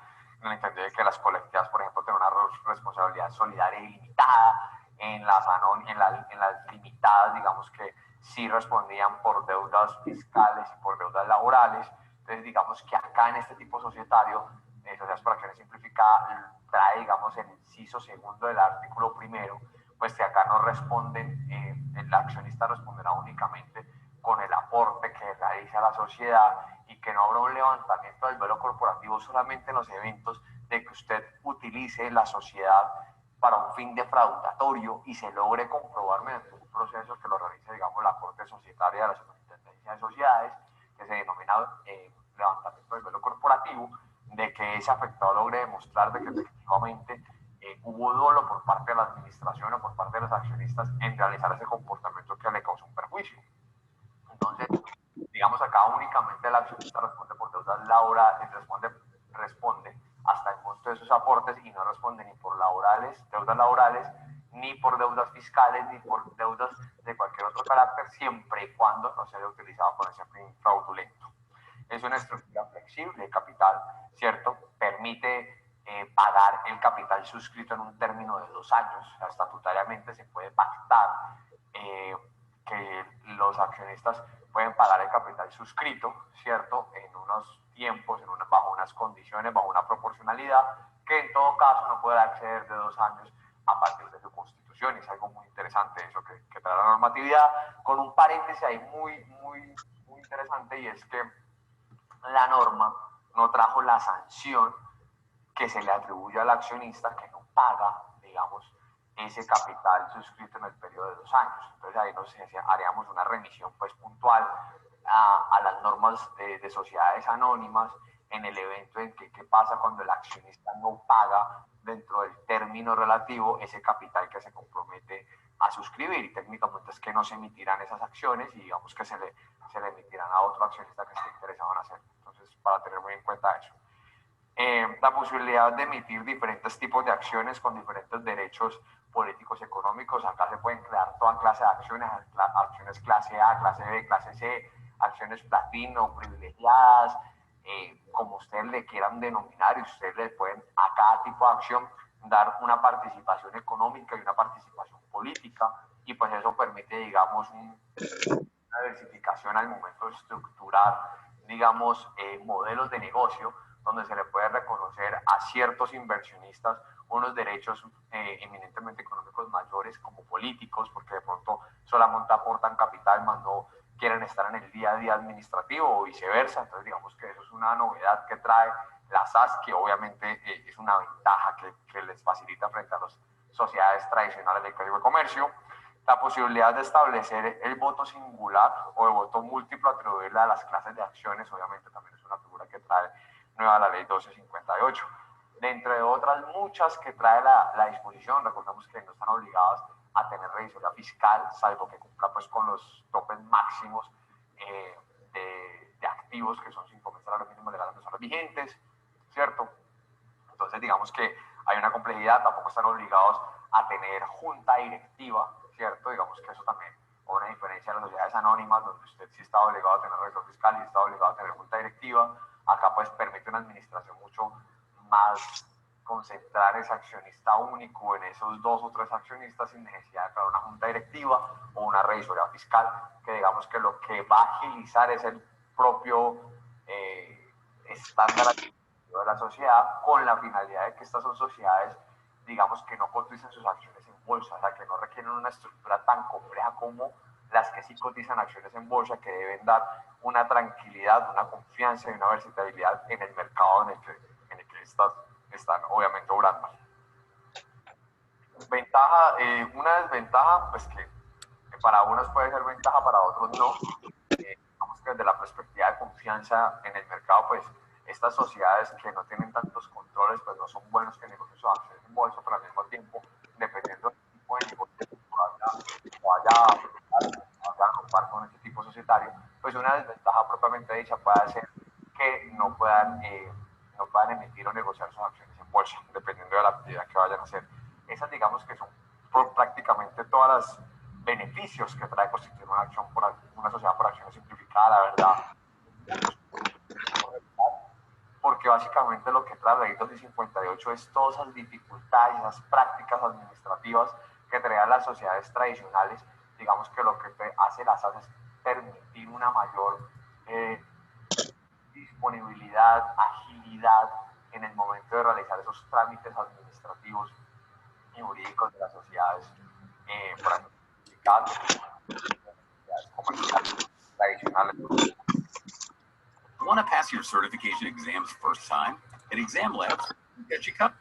en el entendido de que las colectivas, por ejemplo, tienen una responsabilidad solidaria y limitada. En las limitadas, digamos que sí respondían por deudas fiscales y por deudas laborales. Entonces, digamos que acá en este tipo societario, sociedades por acciones simplificadas, trae, digamos, el inciso segundo del artículo primero, pues que acá no responden, el accionista responderá únicamente con el aporte que realiza a la sociedad y que no habrá un levantamiento del velo corporativo solamente en los eventos de que usted utilice la sociedad para un fin defraudatorio y se logre comprobar mediante un proceso que lo realice, digamos, la Corte Societaria de la Superintendencia de Sociedades, que se denomina levantamiento del velo corporativo, de que ese afectado logre demostrar de que efectivamente hubo dolo por parte de la administración o por parte de los accionistas en realizar ese comportamiento que le causó un perjuicio. Entonces, digamos, acá únicamente el accionista responde por deudas laborales, responde hasta el monto de sus aportes y no responde ni por deudas laborales, ni por deudas fiscales, ni por deudas de cualquier otro carácter, siempre y cuando no se haya utilizado con ese fin fraudulento. Es una estructura flexible de capital, ¿cierto? Permite pagar el capital suscrito en un término de 2 años. Estatutariamente se puede pactar que los accionistas pueden pagar el capital suscrito, ¿cierto? En unos tiempos, bajo unas condiciones, bajo una proporcionalidad, que en todo caso no podrá acceder de 2 años a partir de su constitución. Es algo muy interesante eso que trae la normatividad, con un paréntesis ahí muy interesante, y es que la norma no trajo la sanción que se le atribuye al accionista que no paga, digamos, ese capital suscrito en el periodo de 2 años. Entonces ahí nos haríamos una remisión pues puntual a las normas de sociedades anónimas en el evento en que qué pasa cuando el accionista no paga dentro del término relativo ese capital que se compromete a suscribir, y técnicamente es que no se emitirán esas acciones y digamos que se le emitirán a otro accionista que esté interesado en hacerlo. Entonces, para tener muy en cuenta eso. La posibilidad de emitir diferentes tipos de acciones con diferentes derechos políticos y económicos. Acá se pueden crear toda clase de acciones, acciones clase A, clase B, clase C, acciones platino, privilegiadas, como ustedes le quieran denominar, y ustedes le pueden a cada tipo de acción dar una participación económica y una participación política, y pues eso permite, digamos, una diversificación al momento de estructurar, digamos, modelos de negocio, donde se le puede reconocer a ciertos inversionistas unos derechos eminentemente económicos mayores como políticos, porque de pronto solamente aportan capital, más no quieren estar en el día a día administrativo o viceversa. Entonces digamos que eso es una novedad que trae la SAS, que obviamente es una ventaja que les facilita frente a las sociedades tradicionales del Código de Comercio. La posibilidad de establecer el voto singular o el voto múltiplo atribuible a las clases de acciones, obviamente también es una figura que trae nueva la ley 1258. Dentro de otras muchas que trae la disposición, recordemos que no están obligadas a tener revisoría fiscal, salvo que cumpla pues con los topes máximos de activos, que son 5.000 salarios mínimos legales mensuales vigentes, ¿cierto? Entonces digamos que hay una complejidad, tampoco están obligados a tener junta directiva, ¿cierto? Digamos que eso también es una diferencia de las sociedades anónimas, donde usted sí está obligado a tener revisor fiscal y está obligado a tener junta directiva. Acá pues permite una administración mucho más concentrar ese accionista único en esos 2 o 3 accionistas sin necesidad de crear una junta directiva o una revisoría fiscal, que digamos que lo que va a agilizar es el propio estándar de la sociedad, con la finalidad de que estas son sociedades, digamos, que no cotizan sus acciones en bolsa, o sea, que no requieren una estructura tan compleja como las que sí cotizan acciones en bolsa, que deben dar una tranquilidad, una confianza y una versatilidad en el mercado en el que están obviamente obrando. Ventaja, una desventaja, pues que para unos puede ser ventaja, para otros no. Digamos que desde la perspectiva de confianza en el mercado, pues estas sociedades que no tienen tantos controles, pues no son buenos que negocien sus acciones en bolsa, pero al mismo tiempo, dependiendo del tipo de negocio que vaya a comprar con este tipo societario, pues una desventaja propiamente dicha puede ser que no puedan emitir o negociar sus acciones en bolsa, dependiendo de la actividad que vayan a hacer. Esas digamos que son prácticamente todas las beneficios que trae constituir una acción una sociedad por acciones simplificada, la verdad. Porque básicamente lo que trae la ley 258 es todas esas dificultades, esas prácticas administrativas que traen las sociedades tradicionales. Digamos que lo que hace la SAS es permitir una mayor disponibilidad, agilidad en el momento de realizar esos trámites administrativos y jurídicos de las sociedades comerciales tradicionales. Want to pass your certification exams first time? At Exam Labs, we'll get you covered.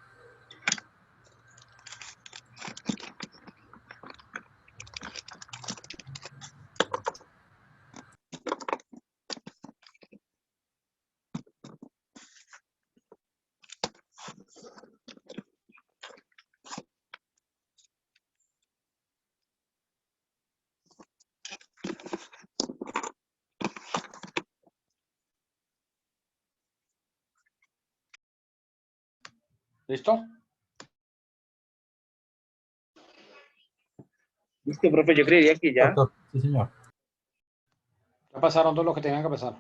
¿Listo? Listo, profe, yo creería que ya. Doctor, sí, señor. Ya pasaron todo lo que tenían que pasar.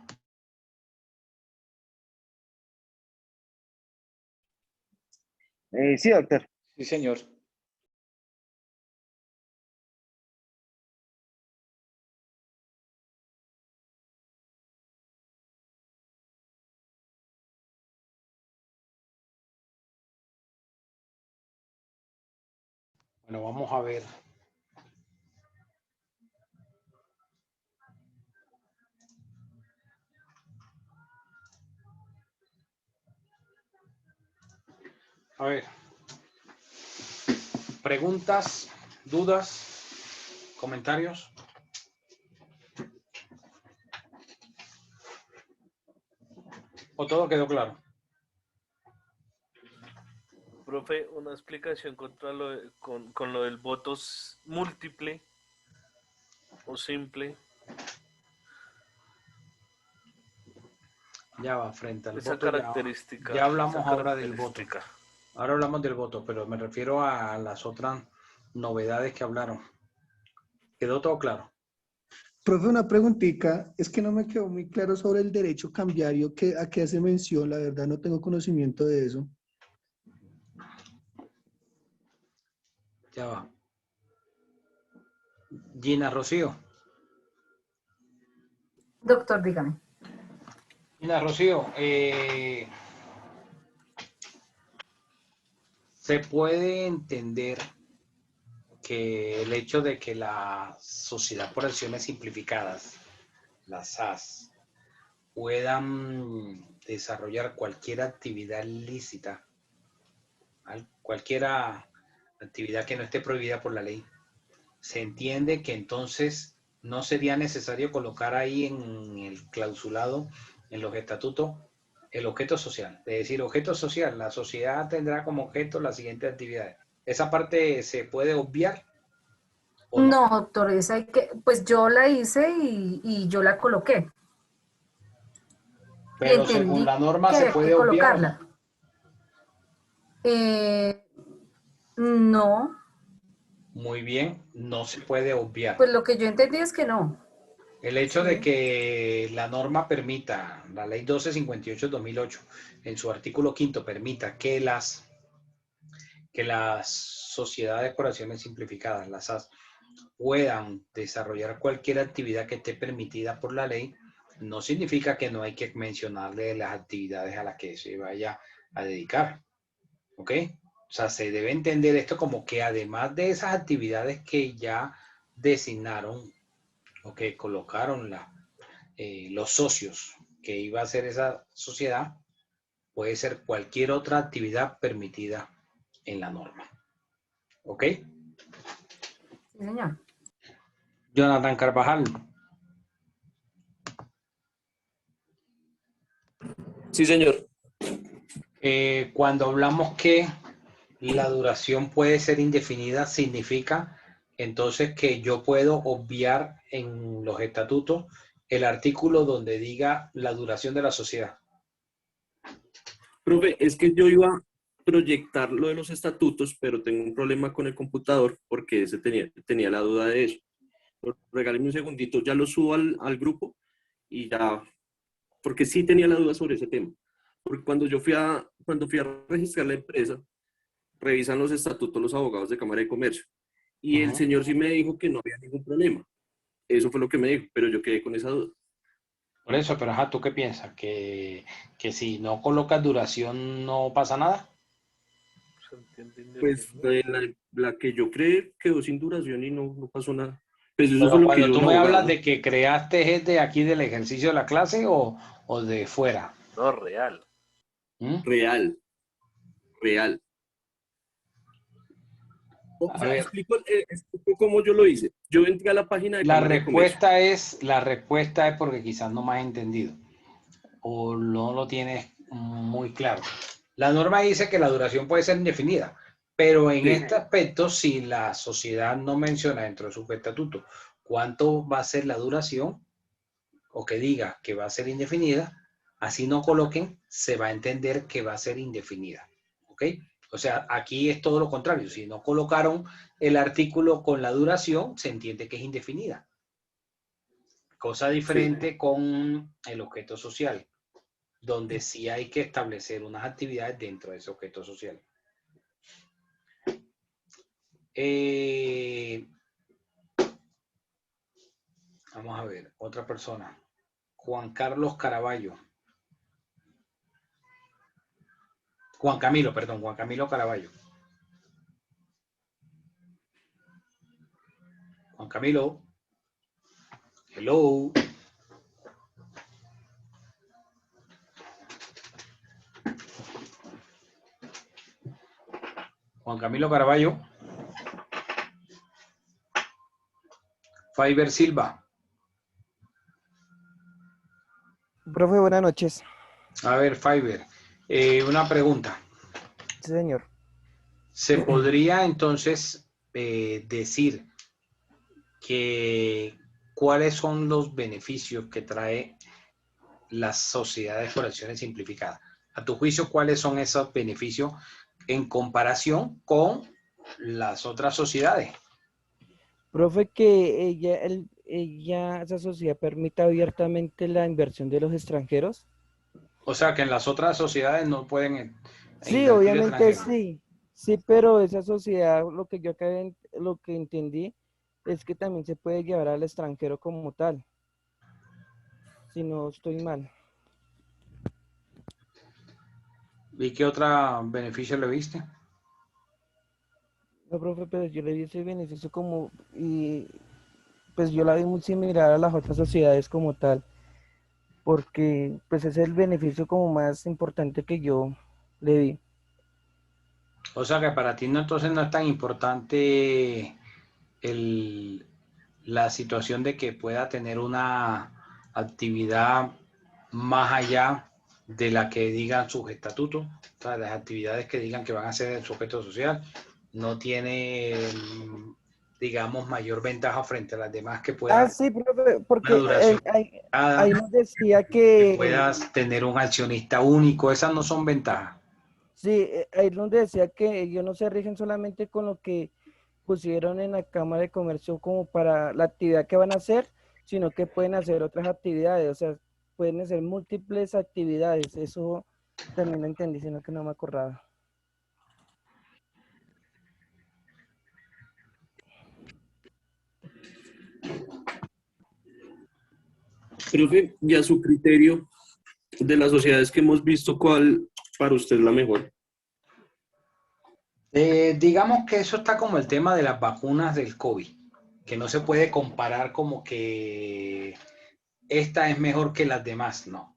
Sí, doctor. Sí, señor. Bueno, vamos a ver. A ver. Preguntas, dudas, comentarios. ¿O todo quedó claro? Profe, una explicación con lo del voto múltiple o simple. Ya va, frente al Esa voto. característica. Ya hablamos esa ahora del voto. característica. Ahora hablamos del voto, pero me refiero a las otras novedades que hablaron. ¿Quedó todo claro? Profe, una preguntita, es que no me quedó muy claro sobre el derecho cambiario, ¿a qué hace mención? La verdad no tengo conocimiento de eso. Ya va. Gina Rocío. Doctor, dígame. Gina Rocío, se puede entender que el hecho de que la Sociedad por Acciones Simplificadas, las SAS, puedan desarrollar cualquier actividad lícita, cualquier actividad que no esté prohibida por la ley, se entiende que entonces no sería necesario colocar ahí en el clausulado, en los estatutos, el objeto social. Es decir, objeto social, la sociedad tendrá como objeto las siguientes actividades. ¿Esa parte se puede obviar? No, doctor, pues yo la hice y yo la coloqué. Pero Entendí según la norma que se había puede que obviar. colocarla. No, Muy bien, no se puede obviar. pues lo que yo entendí es que no. El hecho de Sí. que la norma permita, la ley 1258-2008, en su artículo 5 permita que las sociedades por acciones simplificadas, las SAS, puedan desarrollar cualquier actividad que esté permitida por la ley, no significa que no hay que mencionarle las actividades a las que se vaya a dedicar. ¿Ok? O sea, se debe entender esto como que además de esas actividades que ya designaron o que colocaron los socios que iba a hacer esa sociedad, puede ser cualquier otra actividad permitida en la norma. ¿Ok? Sí, señor. Jonathan Carvajal. Sí, señor. Cuando hablamos que la duración puede ser indefinida, significa entonces que yo puedo obviar en los estatutos el artículo donde diga la duración de la sociedad. Profe, es que yo iba a proyectar lo de los estatutos, pero tengo un problema con el computador porque ese tenía la duda de eso. Regáleme un segundito, ya lo subo al grupo y ya, porque sí tenía la duda sobre ese tema. Porque cuando fui a registrar la empresa, revisan los estatutos los abogados de Cámara de Comercio. Y el señor sí me dijo que no había ningún problema. Eso fue lo que me dijo, pero yo quedé con esa duda. Por eso, pero ajá, ¿tú qué piensas? ¿Que si no colocas duración no pasa nada? Pues la que yo creé quedó sin duración y no pasó nada. Pues eso Pero fue lo que cuando yo tú un me abogado, hablas ¿no? de que creaste es de aquí del ejercicio de la clase o de fuera. No, real. ¿Mm? Real. O A sea, ver, explico cómo yo lo hice. Yo entré a la página de la Cámara de Comercio. respuesta es porque quizás no me has entendido o no lo tienes muy claro. La norma dice que la duración puede ser indefinida, pero en Sí. este aspecto, si la sociedad no menciona dentro de su estatuto cuánto va a ser la duración o que diga que va a ser indefinida, así no coloquen, se va a entender que va a ser indefinida. ¿Ok? O sea, aquí es todo lo contrario. Si no colocaron el artículo con la duración, se entiende que es indefinida. Cosa diferente con el objeto social, donde sí hay que establecer unas actividades dentro de ese objeto social. Vamos a ver, otra persona. Juan Carlos Caraballo. Juan Camilo Caraballo. Juan Camilo. Hello. Juan Camilo Caraballo. Fiber Silva. Profe, buenas noches. A ver, Fiber, una pregunta. Sí, señor. ¿Se podría entonces decir que cuáles son los beneficios que trae las sociedades por acciones simplificadas? A tu juicio, ¿cuáles son esos beneficios en comparación con las otras sociedades? Profe, que esa sociedad permite abiertamente la inversión de los extranjeros. O sea, que en las otras sociedades no pueden Sí, invertir obviamente extranjeros. sí, pero esa sociedad, lo que entendí es que también se puede llevar al extranjero como tal, si no estoy mal. ¿Y qué otro beneficio le viste? No, profe, pero yo le vi ese beneficio como, y pues yo la vi muy similar a las otras sociedades como tal, porque pues ese es el beneficio como más importante que yo le vi. O sea, que para ti no, entonces no es tan importante la situación de que pueda tener una actividad más allá de la que digan sus estatutos, o sea, las actividades que digan que van a ser el sujeto social, no tiene, digamos, mayor ventaja frente a las demás que Ah, pueda sí, profe, una porque duración ahí nos decía que que, puedas tener un accionista único, esas no son ventajas. sí, ahí nos decía que ellos no se rigen solamente con lo que pusieron en la Cámara de Comercio como para la actividad que van a hacer, sino que pueden hacer otras actividades, o sea, pueden hacer múltiples actividades, eso también lo entendí, sino que no me acordaba. Profe, y a su criterio, de las sociedades que hemos visto, ¿cuál para usted es la mejor? Digamos que eso está como el tema de las vacunas del COVID, que no se puede comparar como que esta es mejor que las demás, no.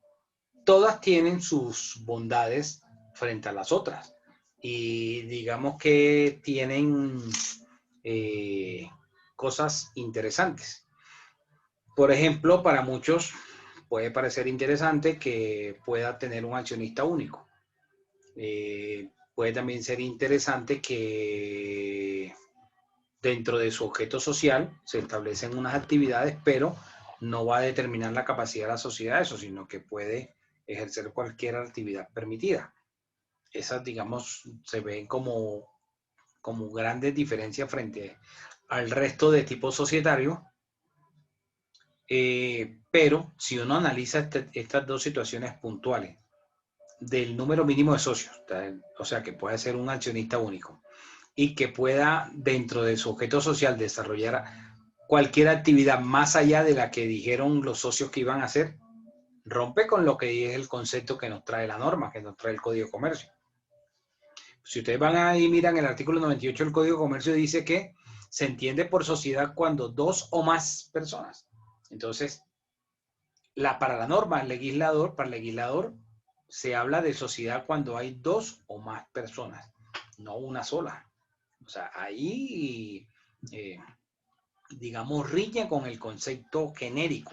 Todas tienen sus bondades frente a las otras y digamos que tienen cosas interesantes. Por ejemplo, para muchos puede parecer interesante que pueda tener un accionista único. Puede también ser interesante que dentro de su objeto social se establecen unas actividades, pero no va a determinar la capacidad de la sociedad eso, sino que puede ejercer cualquier actividad permitida. Esas, digamos, se ven como grandes diferencias frente al resto de tipos societarios. Pero si uno analiza estas dos situaciones puntuales, del número mínimo de socios, o sea, que puede ser un accionista único y que pueda dentro de su objeto social desarrollar cualquier actividad más allá de la que dijeron los socios que iban a hacer, rompe con lo que es el concepto que nos trae la norma, que nos trae el Código de Comercio. Si ustedes van ahí y miran el artículo 98 del Código de Comercio, dice que se entiende por sociedad cuando dos o más personas. Entonces, para la norma, para el legislador, se habla de sociedad cuando hay dos o más personas, no una sola. O sea, ahí, digamos, riñe con el concepto genérico.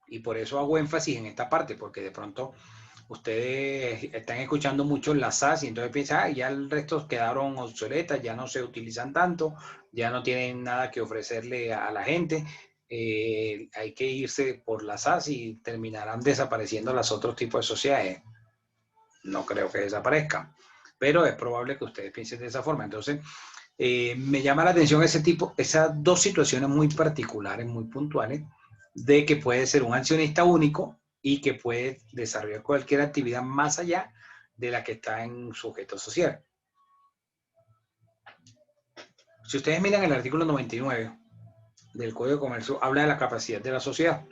Y por eso hago énfasis en esta parte, porque de pronto ustedes están escuchando mucho las SAS y entonces piensan, ya el resto quedaron obsoletas, ya no se utilizan tanto, ya no tienen nada que ofrecerle a la gente. Hay que irse por las SAS y terminarán desapareciendo los otros tipos de sociedades. No creo que desaparezcan, pero es probable que ustedes piensen de esa forma. Entonces, me llama la atención esas dos situaciones muy particulares, muy puntuales, de que puede ser un accionista único y que puede desarrollar cualquier actividad más allá de la que está en su objeto social. Si ustedes miran el artículo 99 del Código de Comercio, habla de la capacidad de la sociedad.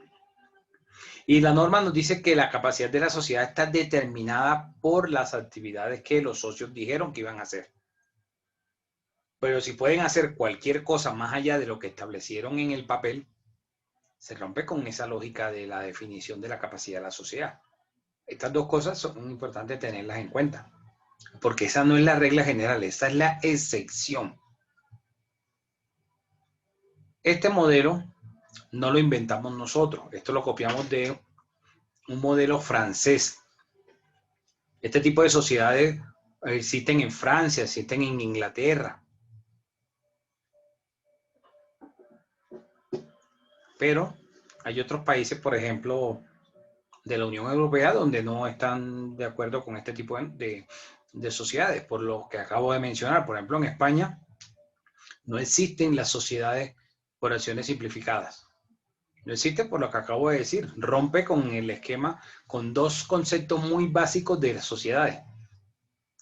Y la norma nos dice que la capacidad de la sociedad está determinada por las actividades que los socios dijeron que iban a hacer. Pero si pueden hacer cualquier cosa más allá de lo que establecieron en el papel, se rompe con esa lógica de la definición de la capacidad de la sociedad. Estas dos cosas son importantes tenerlas en cuenta. porque esa no es la regla general, esa es la excepción. Este modelo no lo inventamos nosotros, esto lo copiamos de un modelo francés. Este tipo de sociedades existen en Francia, existen en Inglaterra. Pero hay otros países, por ejemplo, de la Unión Europea, donde no están de acuerdo con este tipo de sociedades, por lo que acabo de mencionar. Por ejemplo, en España no existen las sociedades por acciones simplificadas. No existe por lo que acabo de decir. Rompe con el esquema, con dos conceptos muy básicos de las sociedades.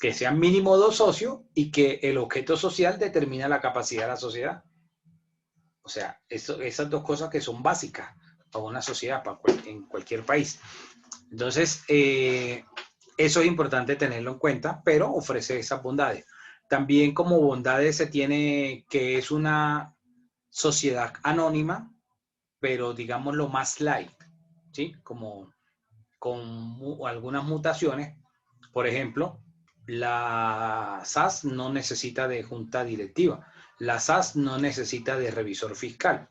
Que sean mínimo 2 socios y que el objeto social determina la capacidad de la sociedad. O sea, esas dos cosas que son básicas para una sociedad, en cualquier país. Entonces, eso es importante tenerlo en cuenta, pero ofrece esas bondades. También como bondades se tiene que es una sociedad anónima, pero digamos lo más light, ¿sí? Como con algunas mutaciones. Por ejemplo, la SAS no necesita de junta directiva. La SAS no necesita de revisor fiscal.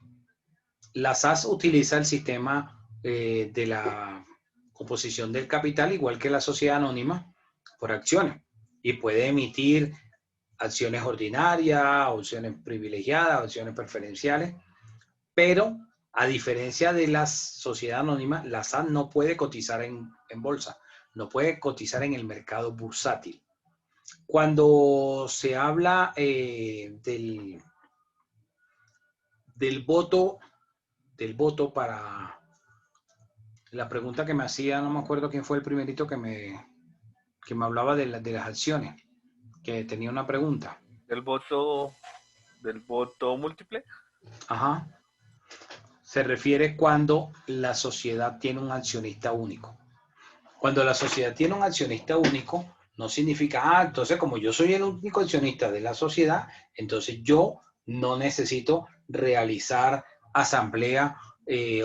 La SAS utiliza el sistema de la composición del capital, igual que la sociedad anónima, por acciones. Y puede emitir acciones ordinarias, opciones privilegiadas, opciones preferenciales. Pero, a diferencia de la sociedad anónima, la SAS no puede cotizar en bolsa. No puede cotizar en el mercado bursátil. Cuando se habla del voto para la pregunta que me hacía, no me acuerdo quién fue el primerito que me hablaba de las acciones, que tenía una pregunta. ¿Del voto múltiple? Ajá. Se refiere cuando la sociedad tiene un accionista único. Cuando la sociedad tiene un accionista único, no significa, entonces como yo soy el único accionista de la sociedad, entonces yo no necesito realizar asamblea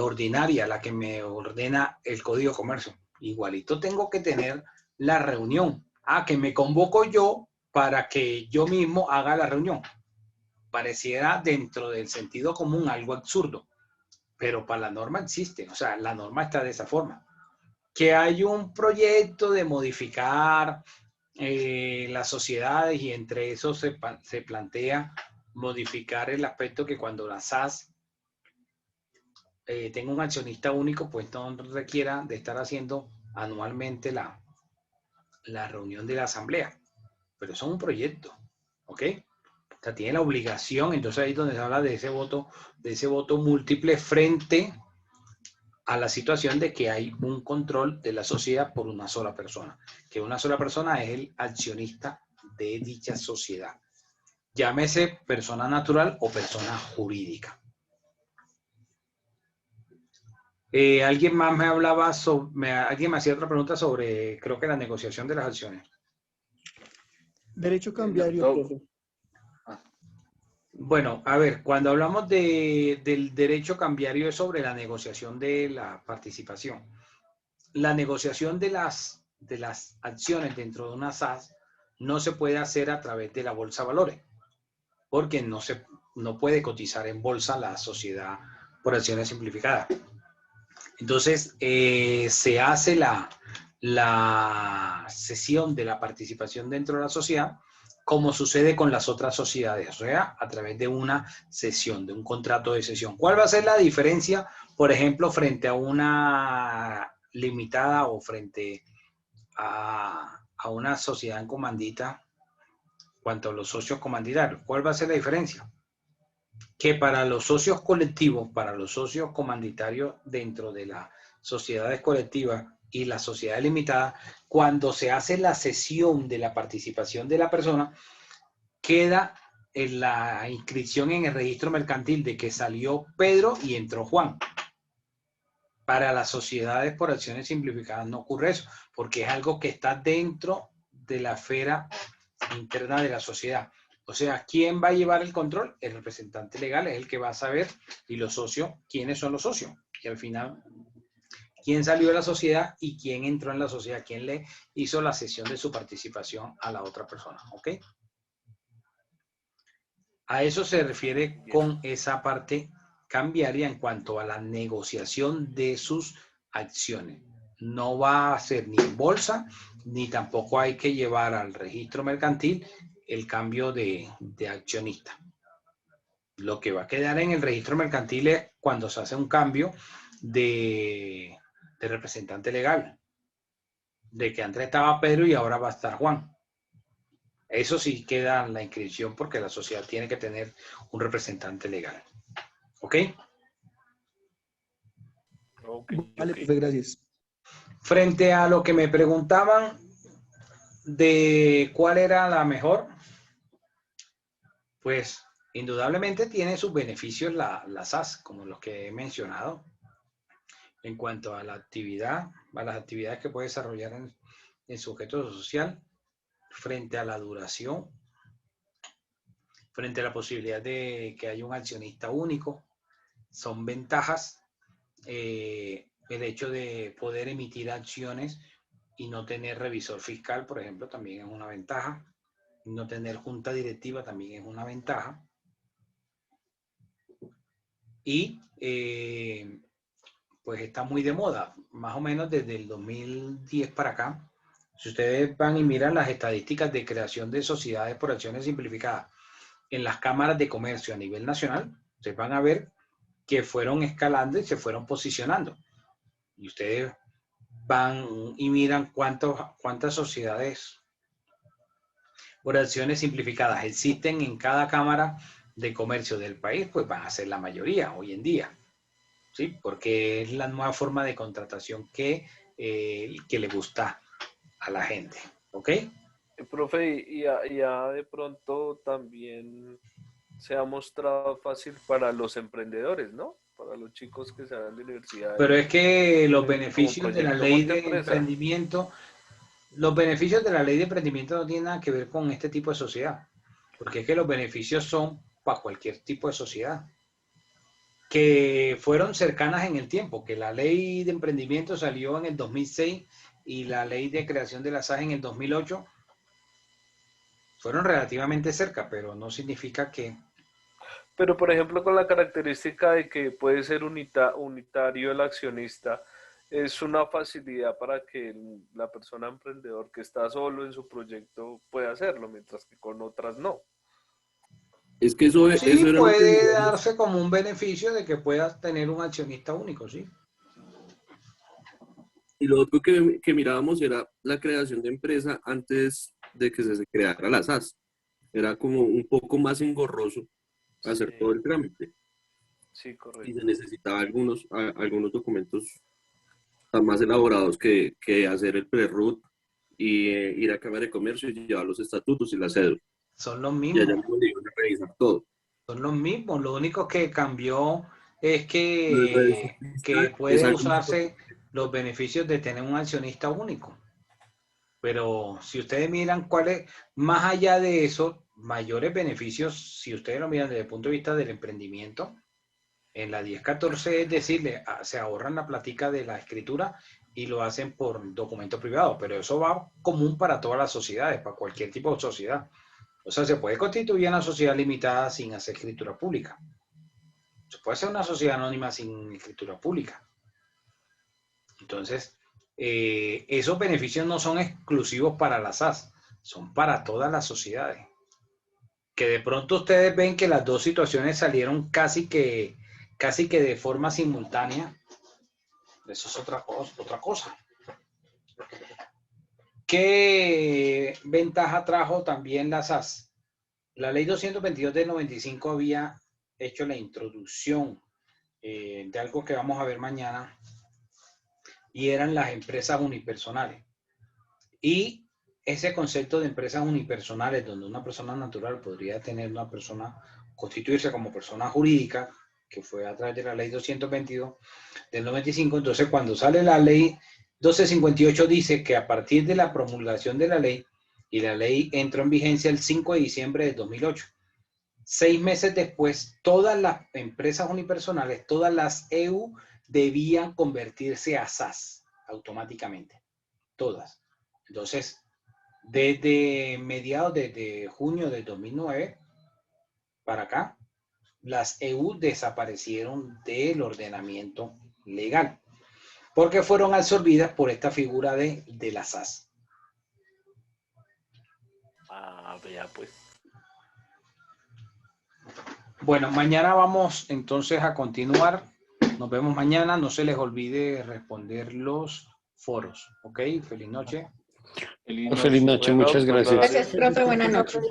ordinaria, la que me ordena el Código de Comercio. Igualito tengo que tener la reunión. Que me convoco yo para que yo mismo haga la reunión. Pareciera dentro del sentido común algo absurdo, pero para la norma existe. O sea, la norma está de esa forma. Que hay un proyecto de modificar las sociedades y entre eso se plantea modificar el aspecto que cuando la SAS tenga un accionista único, pues no requiera de estar haciendo anualmente la reunión de la asamblea. Pero eso es un proyecto, ¿ok? O sea, tiene la obligación, entonces ahí es donde se habla de ese voto múltiple frente a la situación de que hay un control de la sociedad por una sola persona, que una sola persona es el accionista de dicha sociedad. Llámese persona natural o persona jurídica. Alguien más me hablaba alguien me hacía otra pregunta sobre, creo que la negociación de las acciones. Derecho cambiario, profe. Bueno, a ver, cuando hablamos del derecho cambiario es sobre la negociación de la participación. La negociación de las acciones dentro de una SAS no se puede hacer a través de la bolsa de valores, porque no puede cotizar en bolsa la sociedad por acciones simplificadas. Entonces, se hace la cesión de la participación dentro de la sociedad, como sucede con las otras sociedades, o sea, a través de una cesión, de un contrato de cesión. ¿Cuál va a ser la diferencia, por ejemplo, frente a una limitada o frente a una sociedad en comandita, cuanto a los socios comanditarios? ¿Cuál va a ser la diferencia? Que para los socios colectivos, para los socios comanditarios dentro de las sociedades colectivas y la sociedad limitada, cuando se hace la cesión de la participación de la persona, queda en la inscripción en el registro mercantil de que salió Pedro y entró Juan. Para las sociedades por acciones simplificadas no ocurre eso, porque es algo que está dentro de la esfera interna de la sociedad. O sea, ¿quién va a llevar el control? El representante legal es el que va a saber, y los socios, ¿quiénes son los socios? Y al final, quién salió de la sociedad y quién entró en la sociedad, quién le hizo la cesión de su participación a la otra persona, ¿ok? A eso se refiere con esa parte cambiaria en cuanto a la negociación de sus acciones. No va a ser ni en bolsa, ni tampoco hay que llevar al registro mercantil el cambio de accionista. Lo que va a quedar en el registro mercantil es cuando se hace un cambio de representante legal. De que antes estaba Pedro y ahora va a estar Juan. Eso sí queda en la inscripción porque la sociedad tiene que tener un representante legal. ¿Ok? Vale, profe, gracias. Frente a lo que me preguntaban de cuál era la mejor, pues indudablemente tiene sus beneficios la SAS, como los que he mencionado, en cuanto a la actividad, a las actividades que puede desarrollar en su objeto social, frente a la duración, frente a la posibilidad de que haya un accionista único. Son ventajas el hecho de poder emitir acciones y no tener revisor fiscal, por ejemplo, también es una ventaja. No tener junta directiva también es una ventaja. Y pues está muy de moda, más o menos desde el 2010 para acá. Si ustedes van y miran las estadísticas de creación de sociedades por acciones simplificadas en las cámaras de comercio a nivel nacional, ustedes van a ver que fueron escalando y se fueron posicionando. Y ustedes van y miran cuántas sociedades por acciones simplificadas existen en cada cámara de comercio del país, pues van a ser la mayoría hoy en día. ¿Sí? Porque es la nueva forma de contratación que le gusta a la gente. ¿Ok? Profe, y ya de pronto también se ha mostrado fácil para los emprendedores, ¿no? Para los chicos que salen de universidad. Pero es que los beneficios de la ley de emprendimiento, los beneficios de la ley de emprendimiento no tienen nada que ver con este tipo de sociedad. Porque es que los beneficios son para cualquier tipo de sociedad. Que fueron cercanas en el tiempo, que la ley de emprendimiento salió en el 2006 y la ley de creación de la SAS en el 2008, fueron relativamente cerca, pero no significa que... Pero, por ejemplo, con la característica de que puede ser unitario el accionista, es una facilidad para que la persona emprendedor que está solo en su proyecto pueda hacerlo, mientras que con otras no. Es que eso, sí, eso era puede darse como un beneficio de que puedas tener un accionista único, sí. Y lo otro que mirábamos era la creación de empresa antes de que se creara la SAS. Era como un poco más engorroso hacer todo el trámite. Sí, correcto. Y se necesitaba algunos documentos más elaborados que hacer el pre-root y ir a Cámara de Comercio y llevar los estatutos y la cédula. Son los Y mismos. allá no iban a revisar todo. Son los mismos. Lo único que cambió es que puede usarse los beneficios de tener un accionista único. Pero si ustedes miran cuáles, más allá de eso, mayores beneficios, si ustedes lo miran desde el punto de vista del emprendimiento, en la 1014 es decir, se ahorran la plática de la escritura y lo hacen por documento privado, pero eso va común para todas las sociedades, para cualquier tipo de sociedad. O sea, se puede constituir una sociedad limitada sin hacer escritura pública. Se puede hacer una sociedad anónima sin escritura pública. Entonces, esos beneficios no son exclusivos para las SAS, son para todas las sociedades. Que de pronto ustedes ven que las dos situaciones salieron casi que de forma simultánea. Eso es otra cosa. ¿Qué ventaja trajo también la SAS? La ley 222 del 95 había hecho la introducción de algo que vamos a ver mañana, y eran las empresas unipersonales. Y ese concepto de empresas unipersonales, donde una persona natural podría tener una persona, constituirse como persona jurídica, que fue a través de la ley 222 del 95, entonces cuando sale la ley 1258 dice que a partir de la promulgación de la ley, y la ley entró en vigencia el 5 de diciembre de 2008, 6 meses después, todas las empresas unipersonales, todas las EU debían convertirse a SAS automáticamente, todas. Entonces, desde mediados de junio de 2009 para acá, las EU desaparecieron del ordenamiento legal, porque fueron absorbidas por esta figura de la SAS. Ah, vea pues. Bueno, mañana vamos entonces a continuar. Nos vemos mañana. No se les olvide responder los foros. ¿Ok? Feliz noche. Feliz noche, muchas gracias. Gracias, profe. Buenas noches.